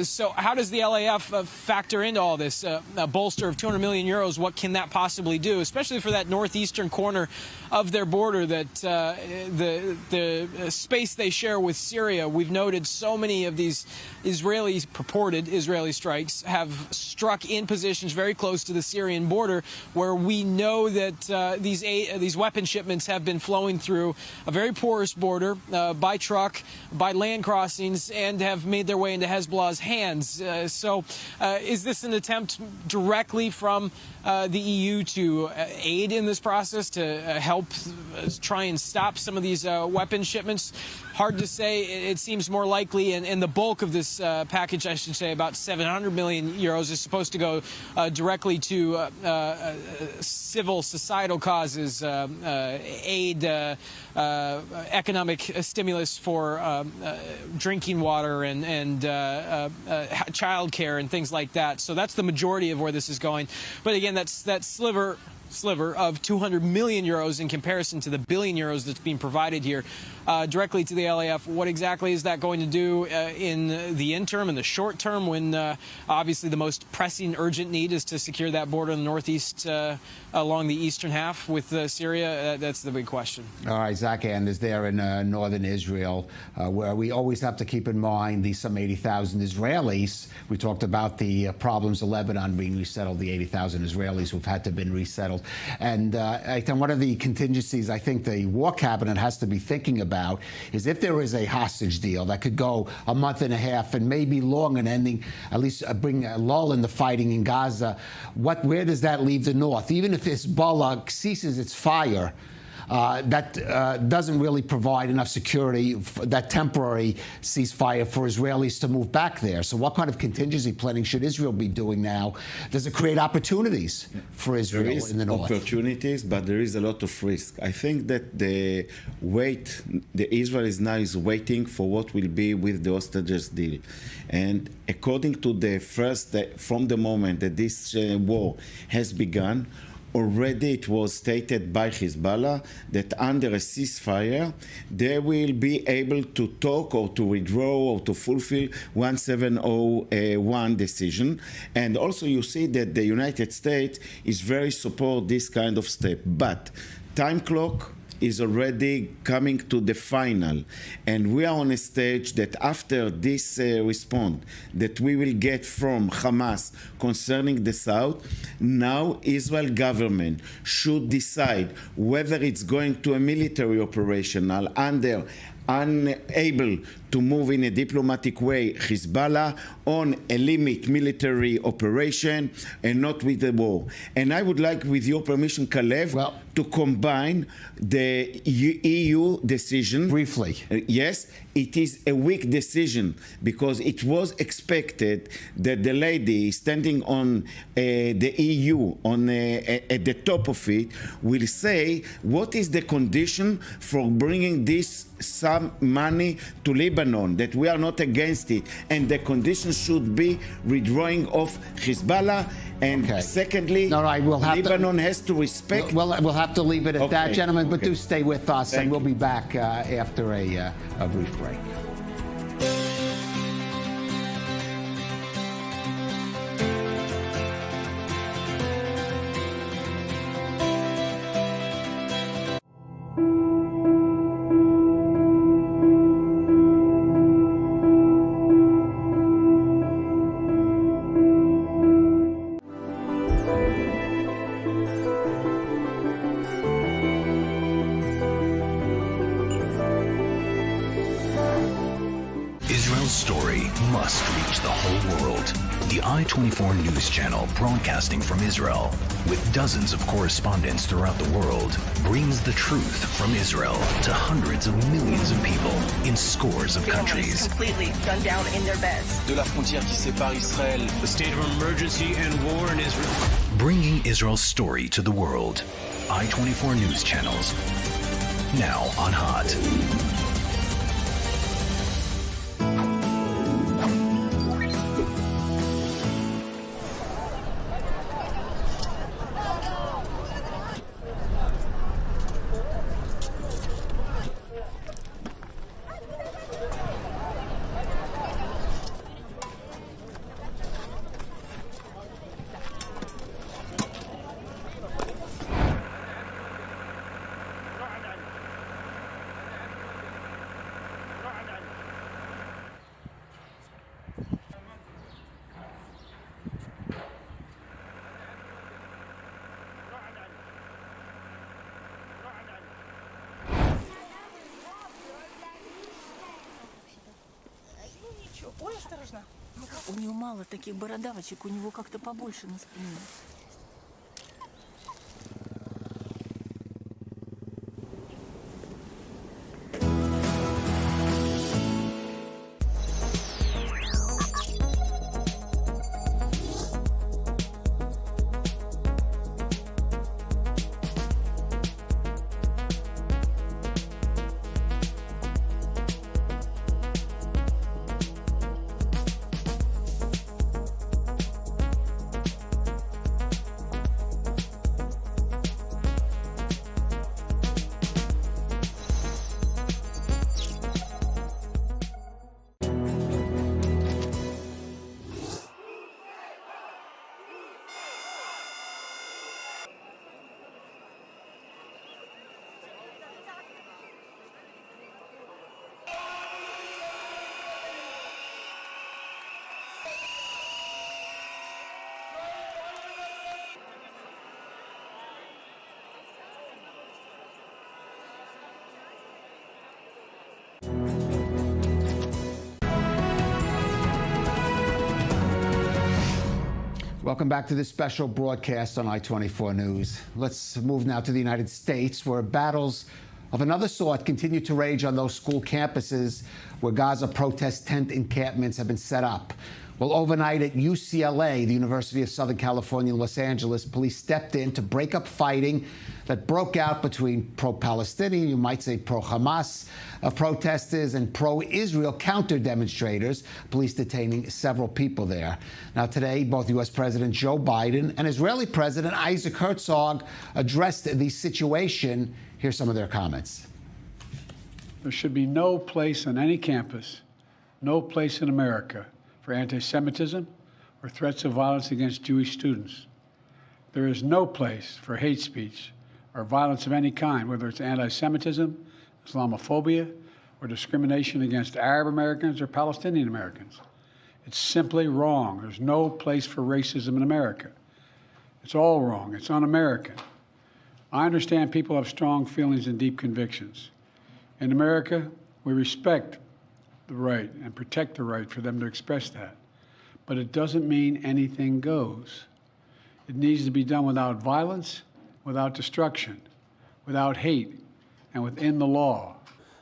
V: So how does the LAF factor into all this? A bolster of 200 million euros, what can that possibly do, especially for that northeastern corner of their border, that the space they share with Syria? We've noted so many of these purported Israeli strikes have struck in positions very close to the Syrian border, where we know that these weapon shipments have been flowing through a very porous border by truck, by land crossings, and have made their way into Hezbollah's hands. So is this an attempt directly from the EU to aid in this process, to help try and stop some of these weapon shipments? Hard to say. It seems more likely, and the bulk of this package, I should say, about 700 million euros, is supposed to go directly to civil societal causes, aid, economic stimulus for drinking water and child care and things like that. So that's the majority of where this is going. But again, that's that sliver of 200 million euros in comparison to the billion euros that's being provided here directly to the LAF. What exactly is that going to do in the interim, in the short term, when obviously the most pressing, urgent need is to secure that border in the northeast along the eastern half with Syria? That's the big question.
I: All right, Zach Anders there in northern Israel, where we always have to keep in mind the some 80,000 Israelis. We talked about the problems of Lebanon being resettled, the 80,000 Israelis who've had to been resettled. And I think one of the contingencies I think the war cabinet has to be thinking about is if there is a hostage deal that could go a month and a half and maybe long and ending, at least bring a lull in the fighting in Gaza, where does that leave the north? Even if Hezbollah ceases its fire, that doesn't really provide enough security, that temporary ceasefire for Israelis to move back there. So what kind of contingency planning should Israel be doing now? Does it create opportunities for Israel in the north?
N: There is opportunities, but there is a lot of risk. I think that the Israel is now waiting for what will be with the hostages deal. And according to from the moment that this war has begun, already it was stated by Hezbollah that under a ceasefire, they will be able to talk or to withdraw or to fulfill 1701 decision. And also you see that the United States is very support this kind of step. But time clock is already coming to the final, and we are on a stage that after this response that we will get from Hamas concerning the south, now Israel government should decide whether it's going to a military operational under unable to move in a diplomatic way Hezbollah on a limit military operation and not with the war. And I would like, with your permission, Kalev, to combine the EU decision.
I: Briefly.
N: Yes, it is a weak decision because it was expected that the lady standing on the EU at the top of it will say what is the condition for bringing some money to Lebanon, that we are not against it, and the conditions should be withdrawing of Hezbollah, and secondly, Lebanon has to respect.
I: We'll have to leave it at that, gentlemen, but do stay with us, and we'll be back after a brief break.
P: Israel's story must reach the whole world. The I-24 News Channel, broadcasting from Israel, with dozens of correspondents throughout the world, brings the truth from Israel to hundreds of millions of people in scores of countries.
Q: Completely gunned down in their beds.
R: De la frontière qui sépare Israël, the state of emergency and war in Israel.
P: Bringing Israel's story to the world. I-24 News Channels, now on Hot.
Q: Ой, осторожно. У него мало таких бородавочек, у него как-то побольше на спине.
I: Welcome back to this special broadcast on I-24 News. Let's move now to the United States, where battles of another sort continue to rage on those school campuses where Gaza protest tent encampments have been set up. Well, overnight at UCLA, the University of Southern California in Los Angeles, police stepped in to break up fighting that broke out between pro-Palestinian, you might say pro-Hamas, protesters and pro-Israel counter-demonstrators, police detaining several people there. Now, today, both U.S. President Joe Biden and Israeli President Isaac Herzog addressed the situation. Here's some of their comments.
X: There should be no place on any campus, no place in America for anti-Semitism or threats of violence against Jewish students. There is no place for hate speech or violence of any kind, whether it's anti-Semitism, Islamophobia, or discrimination against Arab Americans or Palestinian Americans. It's simply wrong. There's no place for racism in America. It's all wrong. It's un-American. I understand people have strong feelings and deep convictions. In America, we respect the right and protect the right for them to express that. But it doesn't mean anything goes. It needs to be done without violence, without destruction, without hate, and within the law.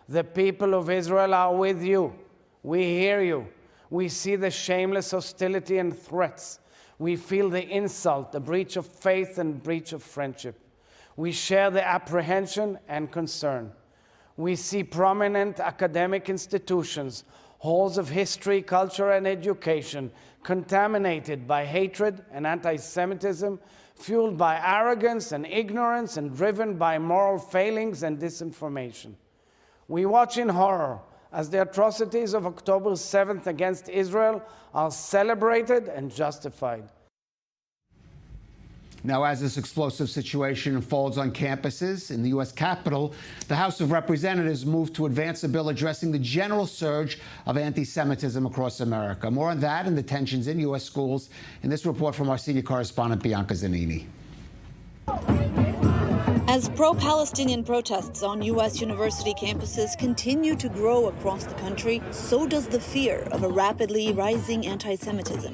Y: The people of Israel are with you. We hear you. We see the shameless hostility and threats. We feel the insult, the breach of faith and breach of friendship. We share the apprehension and concern. We see prominent academic institutions, halls of history, culture, and education contaminated by hatred and anti-Semitism, fueled by arrogance and ignorance, and driven by moral failings and disinformation. We watch in horror as the atrocities of October 7th against Israel are celebrated and justified.
I: Now, as this explosive situation unfolds on campuses in the U.S. Capitol, the House of Representatives moved to advance a bill addressing the general surge of anti-Semitism across America. More on that and the tensions in U.S. schools in this report from our senior correspondent, Bianca Zanini.
B: As pro-Palestinian protests on U.S. university campuses continue to grow across the country, so does the fear of a rapidly rising anti-Semitism.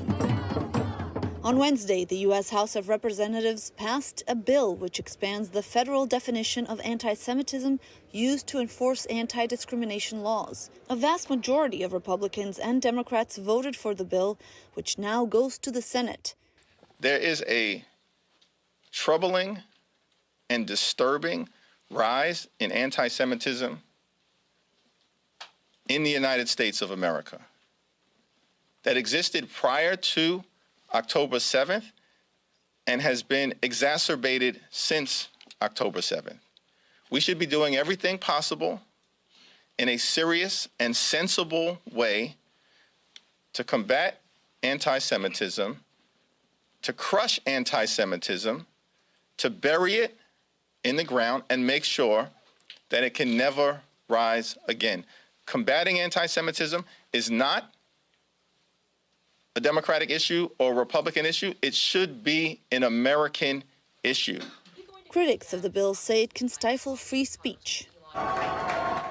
B: On Wednesday, the U.S. House of Representatives passed a bill which expands the federal definition of anti-Semitism used to enforce anti-discrimination laws. A vast majority of Republicans and Democrats voted for the bill, which now goes to the Senate.
D: There is a troubling and disturbing rise in anti-Semitism in the United States of America that existed prior to October 7th and has been exacerbated since October 7th. We should be doing everything possible in a serious and sensible way to combat anti-Semitism, to crush anti-Semitism, to bury it in the ground and make sure that it can never rise again. Combating anti-Semitism is not a Democratic issue or a Republican issue. It should be an American issue.
B: Critics of the bill say it can stifle free speech.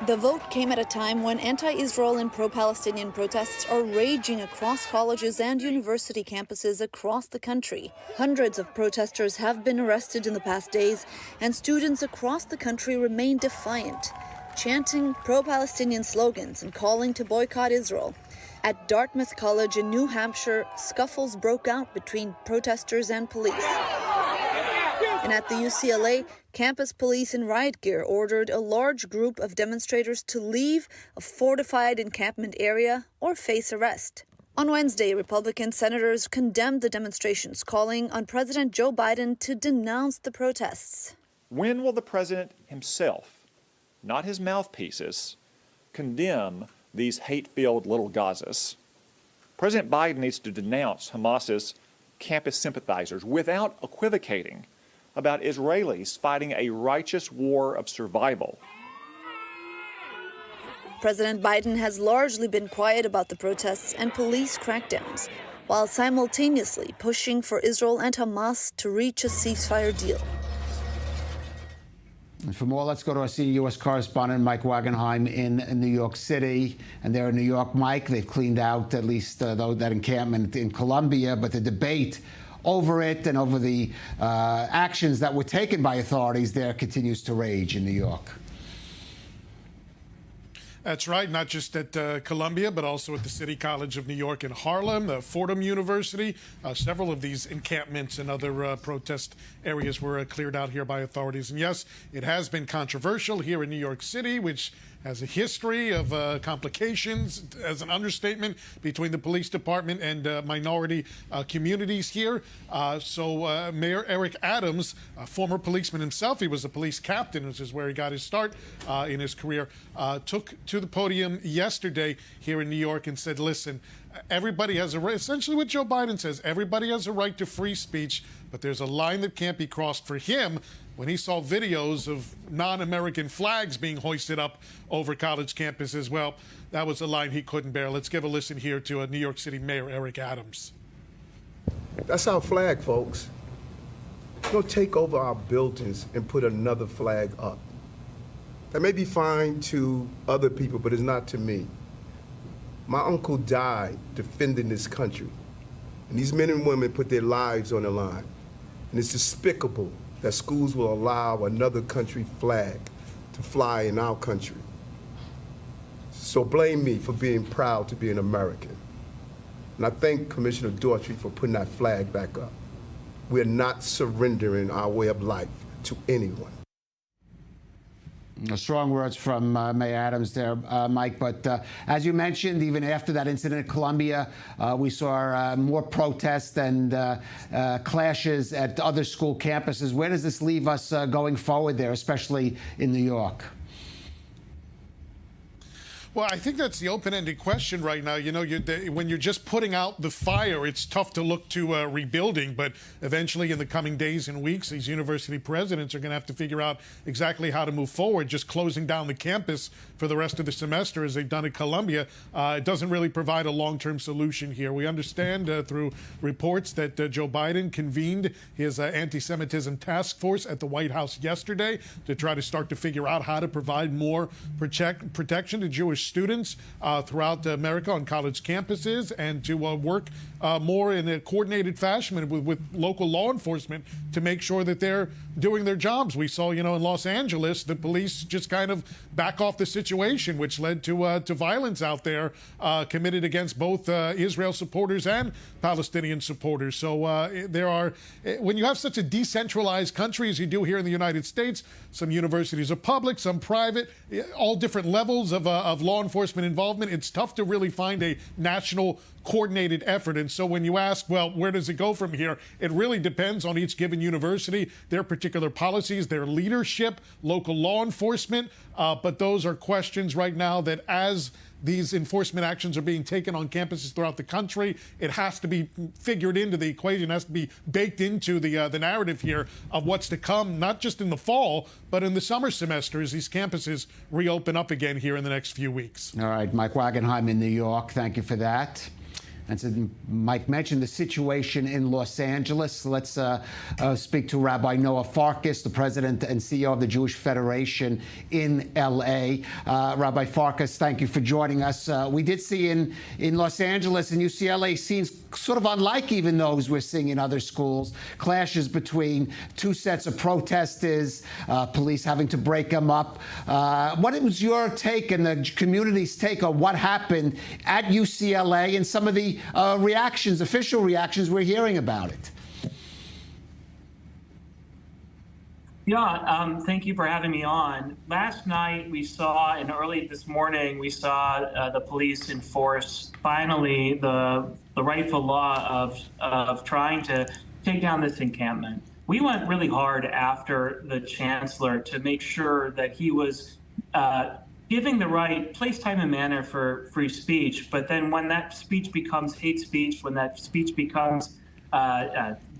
B: The vote came at a time when anti-Israel and pro-Palestinian protests are raging across colleges and university campuses across the country. Hundreds of protesters have been arrested in the past days, and students across the country remain defiant, chanting pro-Palestinian slogans and calling to boycott Israel. At Dartmouth College in New Hampshire, scuffles broke out between protesters and police. And at the UCLA, campus police in riot gear ordered a large group of demonstrators to leave a fortified encampment area or face arrest. On Wednesday, Republican senators condemned the demonstrations, calling on President Joe Biden to denounce the protests.
E: When will the president himself, not his mouthpieces, condemn these hate-filled little Gazas? President Biden needs to denounce Hamas's campus sympathizers without equivocating about Israelis fighting a righteous war of survival.
B: President Biden has largely been quiet about the protests and police crackdowns, while simultaneously pushing for Israel and Hamas to reach a ceasefire deal.
I: And for more, let's go to our senior U.S. correspondent, Mike Wagenheim, in New York City. And there in New York, Mike, they've cleaned out at least that encampment in Colombia, but the debate over it and over the actions that were taken by authorities there continues to rage in New York.
F: That's right, not just at Columbia, but also at the City College of New York in Harlem, the Fordham University. Several of these encampments and other protest areas were cleared out here by authorities. And yes, it has been controversial here in New York City, which has a history of complications, as an understatement, between the police department and minority communities here. So Mayor Eric Adams, a former policeman himself, he was a police captain, which is where he got his start in his career, took to the podium yesterday here in New York and said, listen, everybody has a right, essentially what Joe Biden says, everybody has a right to free speech, but there's a line that can't be crossed for him. When he saw videos of non-American flags being hoisted up over college campuses, well, that was a line he couldn't bear. Let's give a listen here to New York City Mayor Eric Adams.
U: That's our flag, folks. Don't take over our buildings and put another flag up. That may be fine to other people, but it's not to me. My uncle died defending this country, and these men and women put their lives on the line. And it's despicable that schools will allow another country flag to fly in our country. So blame me for being proud to be an American. And I thank Commissioner Daughtry for putting that flag back up. We're not surrendering our way of life to anyone.
I: Strong words from Mayor Adams there, Mike. But as you mentioned, even after that incident in Colombia, we saw more protests and clashes at other school campuses. Where does this leave us going forward there, especially in New York?
F: Well, I think that's the open-ended question right now. You know, when you're just putting out the fire, it's tough to look to rebuilding. But eventually, in the coming days and weeks, these university presidents are going to have to figure out exactly how to move forward. Just closing down the campus for the rest of the semester, as they've done at Colombia, it doesn't really provide a long-term solution here. We understand through reports that Joe Biden convened his anti-Semitism task force at the White House yesterday to try to start to figure out how to provide more protection to Jewish students throughout America on college campuses, and to work more in a coordinated fashion with local law enforcement to make sure that they're doing their jobs. We saw, you know, in Los Angeles, the police just kind of back off the situation, which led to violence out there committed against both Israel supporters and Palestinian supporters. So when you have such a decentralized country as you do here in the United States, some universities are public, some private, all different levels of law enforcement involvement, it's tough to really find a national coordinated effort. And so when you ask, well, where does it go from here? It really depends on each given university, their particular policies, their leadership, local law enforcement. But those are questions right now that, as these enforcement actions are being taken on campuses throughout the country, it has to be figured into the equation, has to be baked into the narrative here of what's to come, not just in the fall, but in the summer semester as these campuses reopen up again here in the next few weeks.
I: All right, Mike Wagenheim in New York, thank you for that. And so Mike mentioned the situation in Los Angeles. Let's speak to Rabbi Noah Farkas, the president and CEO of the Jewish Federation in L.A. Rabbi Farkas, thank you for joining us. We did see in Los Angeles and UCLA scenes sort of unlike even those we're seeing in other schools, clashes between two sets of protesters, police having to break them up. What was your take and the community's take on what happened at UCLA and some of the official reactions we're hearing about it?
A: Yeah, thank you for having me on. Last night we saw, and early this morning, we saw the police enforce finally the rightful law of trying to take down this encampment. We went really hard after the chancellor to make sure that he was giving the right place, time, and manner for free speech. But then when that speech becomes hate speech, when that speech becomes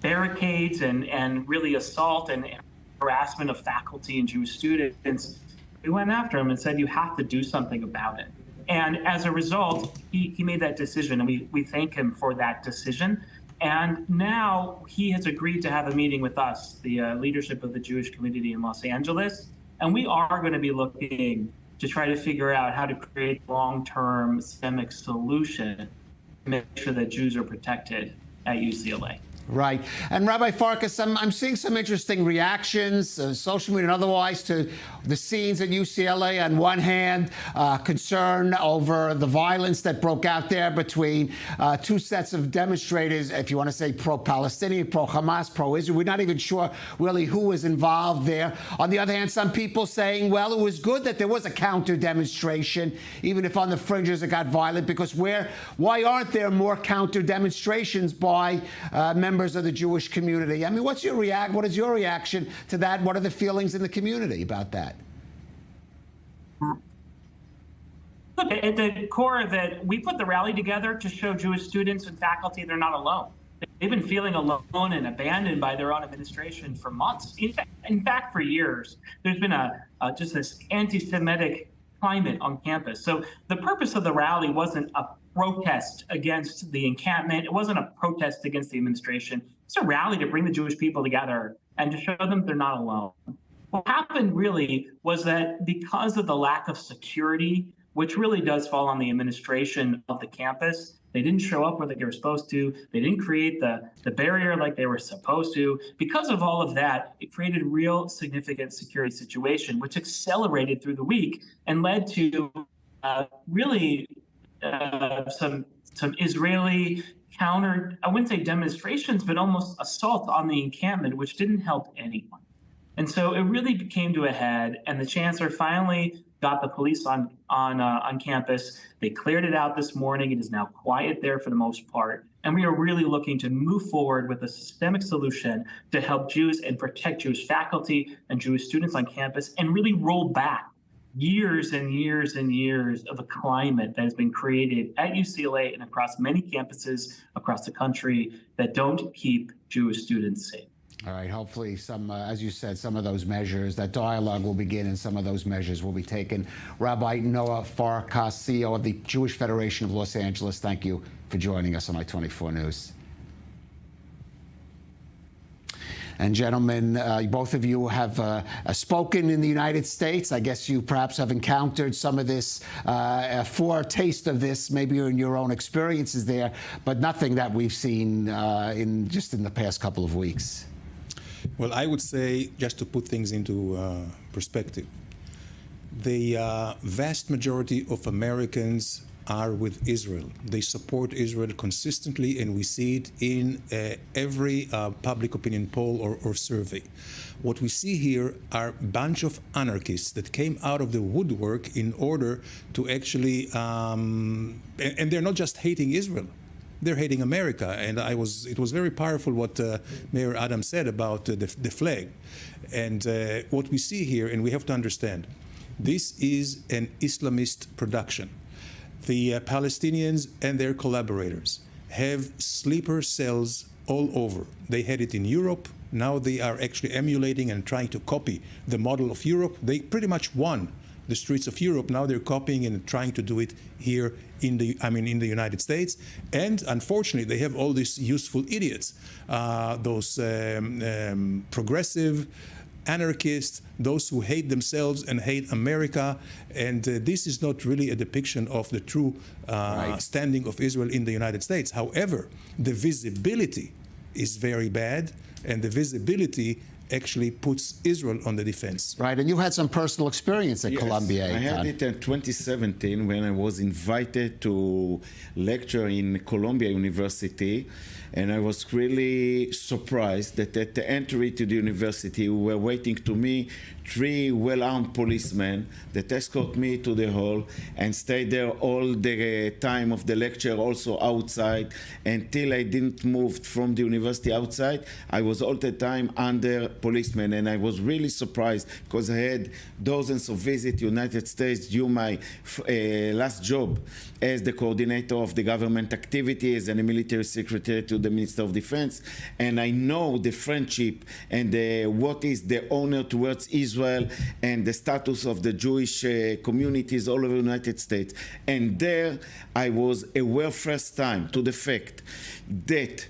A: barricades and really assault and harassment of faculty and Jewish students, we went after him and said, you have to do something about it. And as a result, he made that decision, and we thank him for that decision. And now he has agreed to have a meeting with us, the leadership of the Jewish community in Los Angeles. And we are going to be looking to try to figure out how to create a long-term systemic solution to make sure that Jews are protected at UCLA.
I: Right. And Rabbi Farkas, I'm seeing some interesting reactions, social media and otherwise, to the scenes at UCLA. On one hand, concern over the violence that broke out there between two sets of demonstrators, if you want to say pro-Palestinian, pro-Hamas, pro-Israel. We're not even sure really who was involved there. On the other hand, some people saying, well, it was good that there was a counter-demonstration, even if on the fringes it got violent, because why aren't there more counter-demonstrations by members of the Jewish community? I mean, what is your reaction to that? What are the feelings in the community about that?
A: Look, at the core of it, we put the rally together to show Jewish students and faculty they're not alone. They've been feeling alone and abandoned by their own administration for months. In fact, for years, there's been just this anti-Semitic climate on campus. So the purpose of the rally wasn't a protest against the encampment. It wasn't a protest against the administration. It's a rally to bring the Jewish people together and to show them they're not alone. What happened really was that because of the lack of security, which really does fall on the administration of the campus, they didn't show up where they were supposed to. They didn't create the barrier like they were supposed to. Because of all of that, it created a real significant security situation, which accelerated through the week and led to some Israeli counter, I wouldn't say demonstrations, but almost assault on the encampment, which didn't help anyone. And so it really came to a head, and the chancellor finally got the police on campus. They cleared it out this morning. It is now quiet there for the most part. And we are really looking to move forward with a systemic solution to help Jews and protect Jewish faculty and Jewish students on campus and really roll back years and years and years of a climate that has been created at UCLA and across many campuses across the country that don't keep Jewish students safe.
I: All right, hopefully as you said, some of those measures, that dialogue will begin and some of those measures will be taken. Rabbi Noah Farkas, CEO of the Jewish Federation of Los Angeles, thank you for joining us on I-24 News. And gentlemen, both of you have spoken in the United States. I guess you perhaps have encountered some of this, a foretaste of this, maybe in your own experiences there, but nothing that we've seen in the past couple of weeks.
L: Well, I would say, just to put things into perspective, the vast majority of Americans are with Israel. They support Israel consistently, and we see it in every public opinion poll or survey. What we see here are a bunch of anarchists that came out of the woodwork in order to actually, and they're not just hating Israel, they're hating America. And it was very powerful what Mayor Adams said about the flag. And what we see here, and we have to understand, this is an Islamist production. The Palestinians and their collaborators have sleeper cells all over. They had it in Europe. Now they are actually emulating and trying to copy the model of Europe. They pretty much won the streets of Europe. Now they're copying and trying to do it here in the United States. And unfortunately, they have all these useful idiots, those progressive anarchists, those who hate themselves and hate America. And this is not really a depiction of the true standing of Israel in the United States. However, the visibility is very bad, and the visibility actually puts Israel on the defense.
I: Right, and you had some personal experience at Colombia.
N: I had it in 2017 when I was invited to lecture in Columbia University, and I was really surprised that at the entry to the university, we were waiting to me 3 well-armed policemen that escort me to the hall and stayed there all the time of the lecture, also outside, until I didn't move from the university outside. I was all the time under policemen, and I was really surprised because I had dozens of visits to the United States due my last job as the coordinator of the government activities and the military secretary to the Minister of Defense, and I know the friendship and what is the honor towards Israel and the status of the Jewish communities all over the United States. And there I was aware first time to the fact that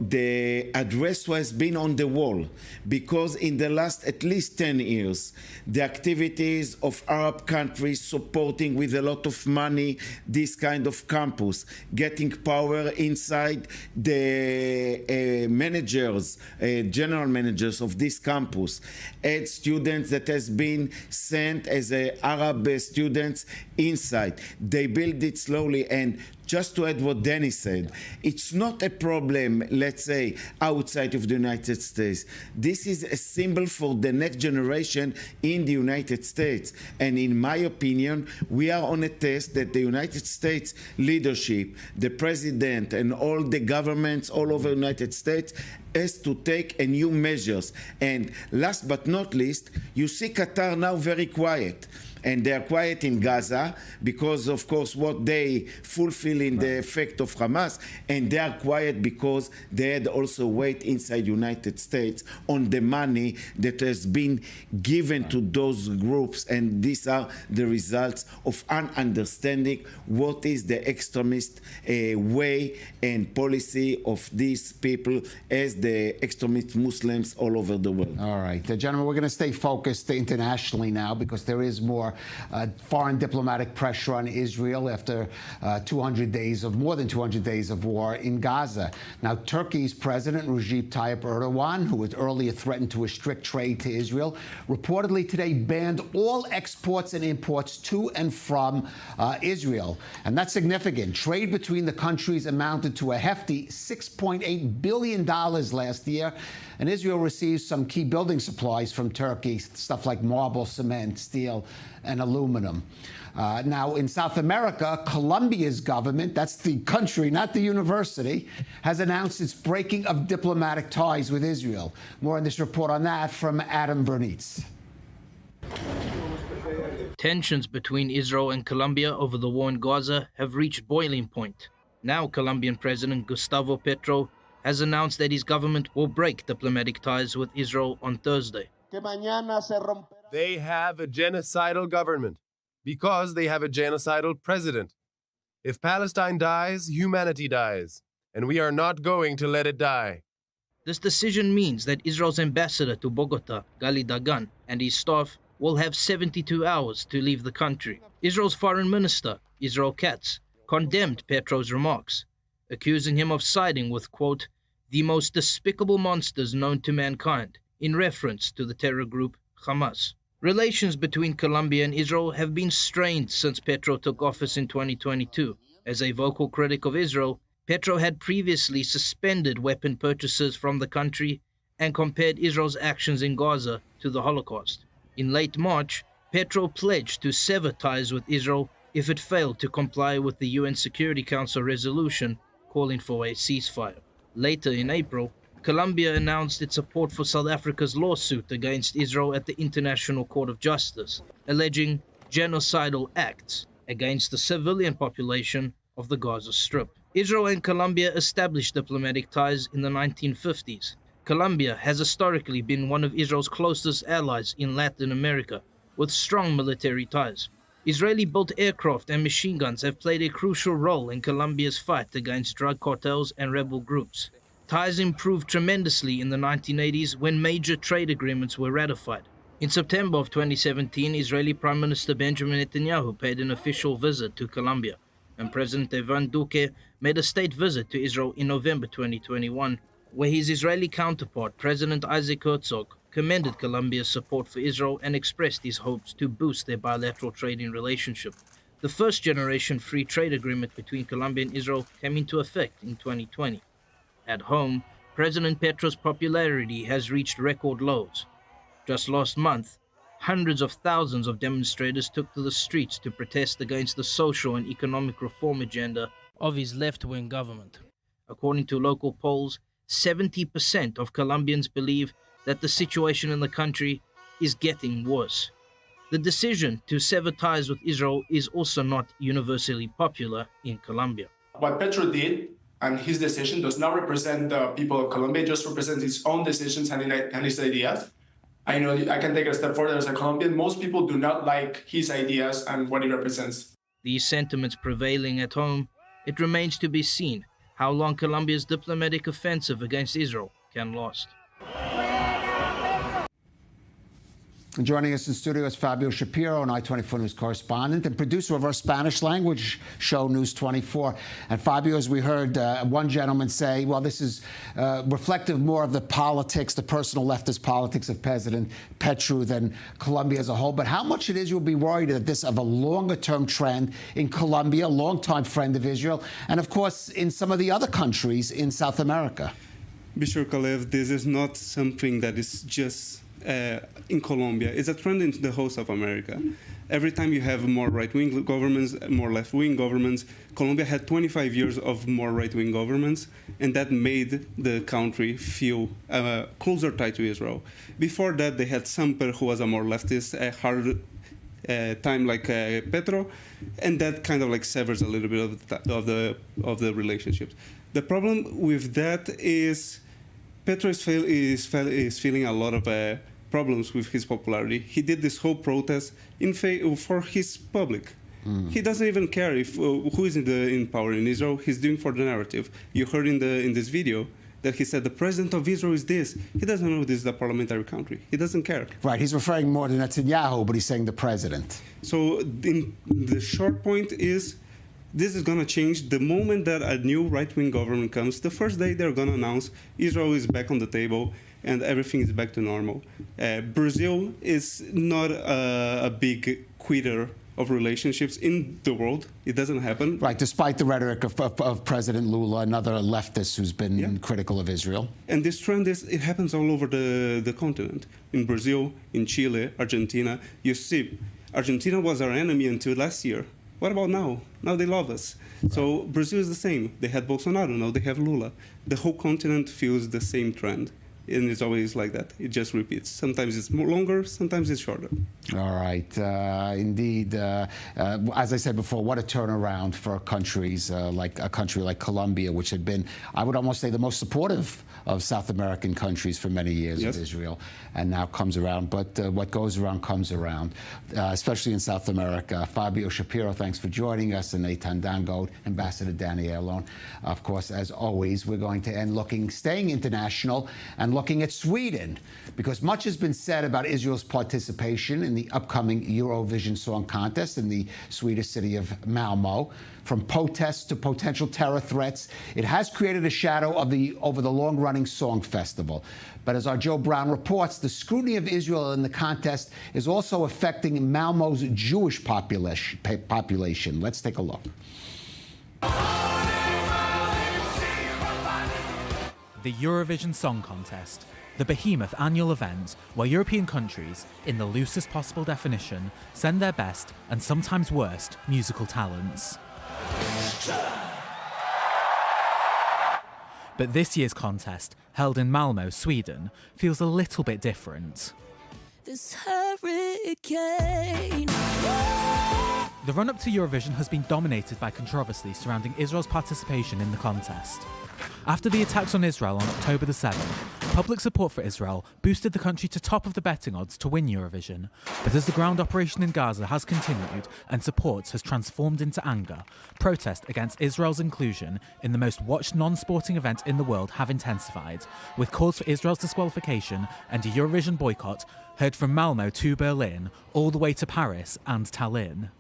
N: the address has been on the wall, because in the last at least 10 years, the activities of Arab countries supporting with a lot of money this kind of campus, getting power inside the managers, general managers of this campus, had students that has been sent as Arab students inside. They build it slowly, and just to add what Danny said, it's not a problem, let's say, outside of the United States. This is a symbol for the next generation in the United States. And in my opinion, we are on a test that the United States leadership, the president, and all the governments all over the United States has to take a new measures. And last but not least, you see Qatar now very quiet. And they are quiet in Gaza because, of course, what they fulfill in the effect of Hamas, and they are quiet because they had also weight inside United States on the money that has been given to those groups, and these are the results of understanding what is the extremist way and policy of these people as the extremist Muslims all over the world.
I: All right, gentlemen, we're going to stay focused internationally now because there is more foreign diplomatic pressure on Israel after more than 200 days of war in Gaza. Now, Turkey's President Recep Tayyip Erdogan, who had earlier threatened to restrict trade to Israel, reportedly today banned all exports and imports to and from Israel. And that's significant. Trade between the countries amounted to a hefty $6.8 billion last year. And Israel receives some key building supplies from Turkey, stuff like marble, cement, steel, and aluminum. Now, in South America, Colombia's government, that's the country, not the university, has announced its breaking of diplomatic ties with Israel. More on this report on that from Adam Bernitz.
C: Tensions between Israel and Colombia over the war in Gaza have reached boiling point. Now Colombian President Gustavo Petro has announced that his government will break diplomatic ties with Israel on Thursday.
G: They have a genocidal government because they have a genocidal president. If Palestine dies, humanity dies, and we are not going to let it die.
C: This decision means that Israel's ambassador to Bogota, Gali Dagan, and his staff will have 72 hours to leave the country. Israel's foreign minister, Israel Katz, condemned Petro's remarks, accusing him of siding with, quote, the most despicable monsters known to mankind, in reference to the terror group Hamas. Relations between Colombia and Israel have been strained since Petro took office in 2022. As a vocal critic of Israel, Petro had previously suspended weapon purchases from the country and compared Israel's actions in Gaza to the Holocaust. In late March, Petro pledged to sever ties with Israel if it failed to comply with the UN Security Council resolution calling for a ceasefire. Later in April, Colombia announced its support for South Africa's lawsuit against Israel at the International Court of Justice, alleging genocidal acts against the civilian population of the Gaza Strip. Israel and Colombia established diplomatic ties in the 1950s. Colombia has historically been one of Israel's closest allies in Latin America, with strong military ties. Israeli-built aircraft and machine guns have played a crucial role in Colombia's fight against drug cartels and rebel groups. Ties improved tremendously in the 1980s when major trade agreements were ratified. In September of 2017, Israeli Prime Minister Benjamin Netanyahu paid an official visit to Colombia, and President Ivan Duque made a state visit to Israel in November 2021, where his Israeli counterpart, President Isaac Herzog, commended Colombia's support for Israel and expressed his hopes to boost their bilateral trading relationship. The first-generation free trade agreement between Colombia and Israel came into effect in 2020. At home, President Petro's popularity has reached record lows. Just last month, hundreds of thousands of demonstrators took to the streets to protest against the social and economic reform agenda of his left-wing government. According to local polls, 70% of Colombians believe that the situation in the country is getting worse. The decision to sever ties with Israel is also not universally popular in Colombia.
H: What Petro did and his decision does not represent the people of Colombia, it just represents his own decisions and his ideas. I know I can take it a step further as a Colombian. Most people do not like his ideas and what he represents.
C: These sentiments prevailing at home, it remains to be seen how long Colombia's diplomatic offensive against Israel can last.
I: And joining us in studio is Fabio Shapiro, an I-24 News correspondent and producer of our Spanish language show, News 24. And Fabio, as we heard one gentleman say, well, this is reflective more of the politics, the personal leftist politics of President Petro than Colombia as a whole. But how much it is you'll be worried that this of a longer-term trend in Colombia, a longtime friend of Israel, and, of course, in some of the other countries in South America?
S: Mr. Kalev, this is not something that is just in Colombia. It's a trend in the whole South America. Every time you have more right-wing governments, more left-wing governments, Colombia had 25 years of more right-wing governments, and that made the country feel closer tied to Israel. Before that, they had Samper, who was a more leftist, hard time like Petro, and that kind of like severs a little bit of the relationships. The problem with that is Petro is feeling a lot of problems with his popularity. He did this whole protest for his public. He doesn't even care if who is in power in Israel. He's doing for the narrative. You heard in this video that he said the president of Israel is this. He doesn't know this is a parliamentary country. He doesn't care.
I: Right. He's referring more to Netanyahu, but he's saying the president.
S: So the short point is, this is going to change the moment that a new right-wing government comes. The first day they're going to announce Israel is back on the table and everything is back to normal. Brazil is not a big quitter of relationships in the world. It doesn't happen.
I: Right, despite the rhetoric of President Lula, another leftist who's been critical of Israel.
S: And this trend it happens all over the continent. In Brazil, in Chile, Argentina. You see, Argentina was our enemy until last year. What about now? Now they love us. Right. So Brazil is the same. They had Bolsonaro, now they have Lula. The whole continent feels the same trend. and it's always like that. It just repeats. Sometimes it's more longer, sometimes it's shorter.
I: All right, indeed. As I said before, what a turnaround for countries like a country like Colombia, which had been, I would almost say, the most supportive of South American countries for many years of Israel, and now comes around. But what goes around comes around, especially in South America. Fabio Shapiro, thanks for joining us, and Eitan Dangote, Ambassador Danny Ayalon. Of course, as always, we're going to end staying international and looking at Sweden, because much has been said about Israel's participation in the upcoming Eurovision Song Contest in the Swedish city of Malmö. From protests to potential terror threats, it has created a shadow over the long-running song festival. But as our Joe Brown reports, the scrutiny of Israel in the contest is also affecting Malmö's Jewish population. Let's take a look.
J: The Eurovision Song Contest, the behemoth annual event where European countries, in the loosest possible definition, send their best and sometimes worst musical talents. But this year's contest, held in Malmö, Sweden, feels a little bit different.
Q: This hurricane.
J: The run-up to Eurovision has been dominated by controversy surrounding Israel's participation in the contest. After the attacks on Israel on October the 7th, public support for Israel boosted the country to top of the betting odds to win Eurovision. But as the ground operation in Gaza has continued and support has transformed into anger, protest against Israel's inclusion in the most watched non-sporting event in the world have intensified, with calls for Israel's disqualification and a Eurovision boycott heard from Malmö to Berlin, all the way to Paris and Tallinn.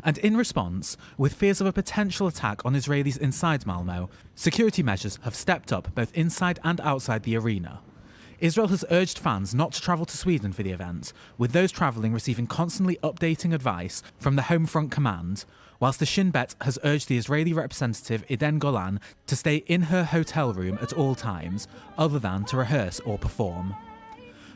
J: And in response, with fears of a potential attack on Israelis inside Malmö, security measures have stepped up both inside and outside the arena. Israel has urged fans not to travel to Sweden for the event, with those travelling receiving constantly updating advice from the Home Front Command, whilst the Shin Bet has urged the Israeli representative Eden Golan to stay in her hotel room at all times, other than to rehearse or perform.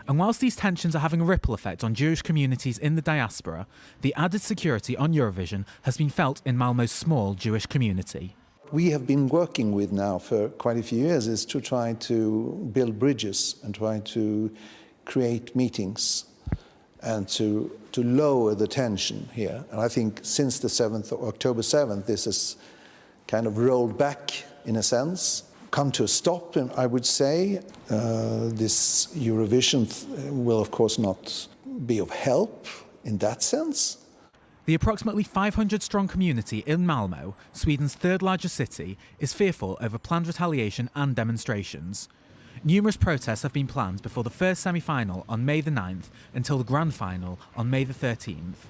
J: And whilst these tensions are having a ripple effect on Jewish communities in the diaspora, the added security on Eurovision has been felt in Malmö's small Jewish community.
K: We have been working with now for quite a few years is to try to build bridges and try to create meetings and to lower the tension here. And I think since the October 7th, this has kind of rolled back in a sense. Come to a stop, and I would say this Eurovision will, of course, not be of help in that sense.
J: The approximately 500-strong community in Malmö, Sweden's third largest city, is fearful over planned retaliation and demonstrations. Numerous protests have been planned before the first semi-final on May the 9th until the grand final on May the 13th.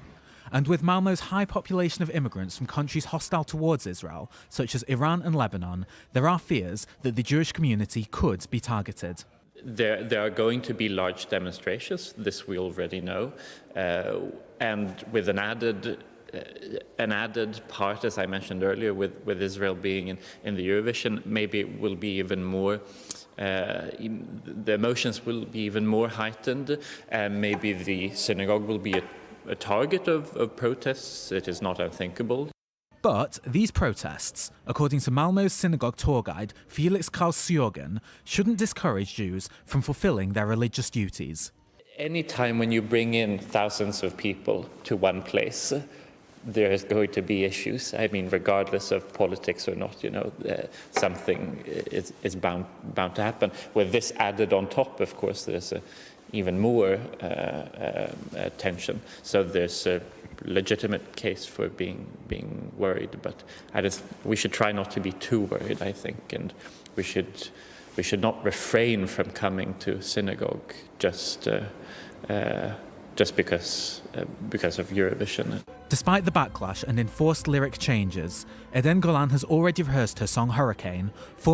J: And with Malmö's high population of immigrants from countries hostile towards Israel, such as Iran and Lebanon, there are fears that the Jewish community could be targeted.
M: There are going to be large demonstrations, this we already know, and with an added part, as I mentioned earlier, with Israel being in the Eurovision, maybe it will be even more, the emotions will be even more heightened, and maybe the synagogue will be a target of protests. It is not unthinkable.
J: But these protests, according to Malmö's synagogue tour guide Felix Karlsjörgen, shouldn't discourage Jews from fulfilling their religious duties.
M: Any time when you bring in thousands of people to one place, there is going to be issues. I mean, regardless of politics or not, something is bound to happen. With this added on top, of course, there's even more tension. So there's a legitimate case for being worried, but we should try not to be too worried, I think, and we should not refrain from coming to synagogue just because of Eurovision.
J: Despite the backlash and enforced lyric changes, Eden Golan has already rehearsed her song Hurricane,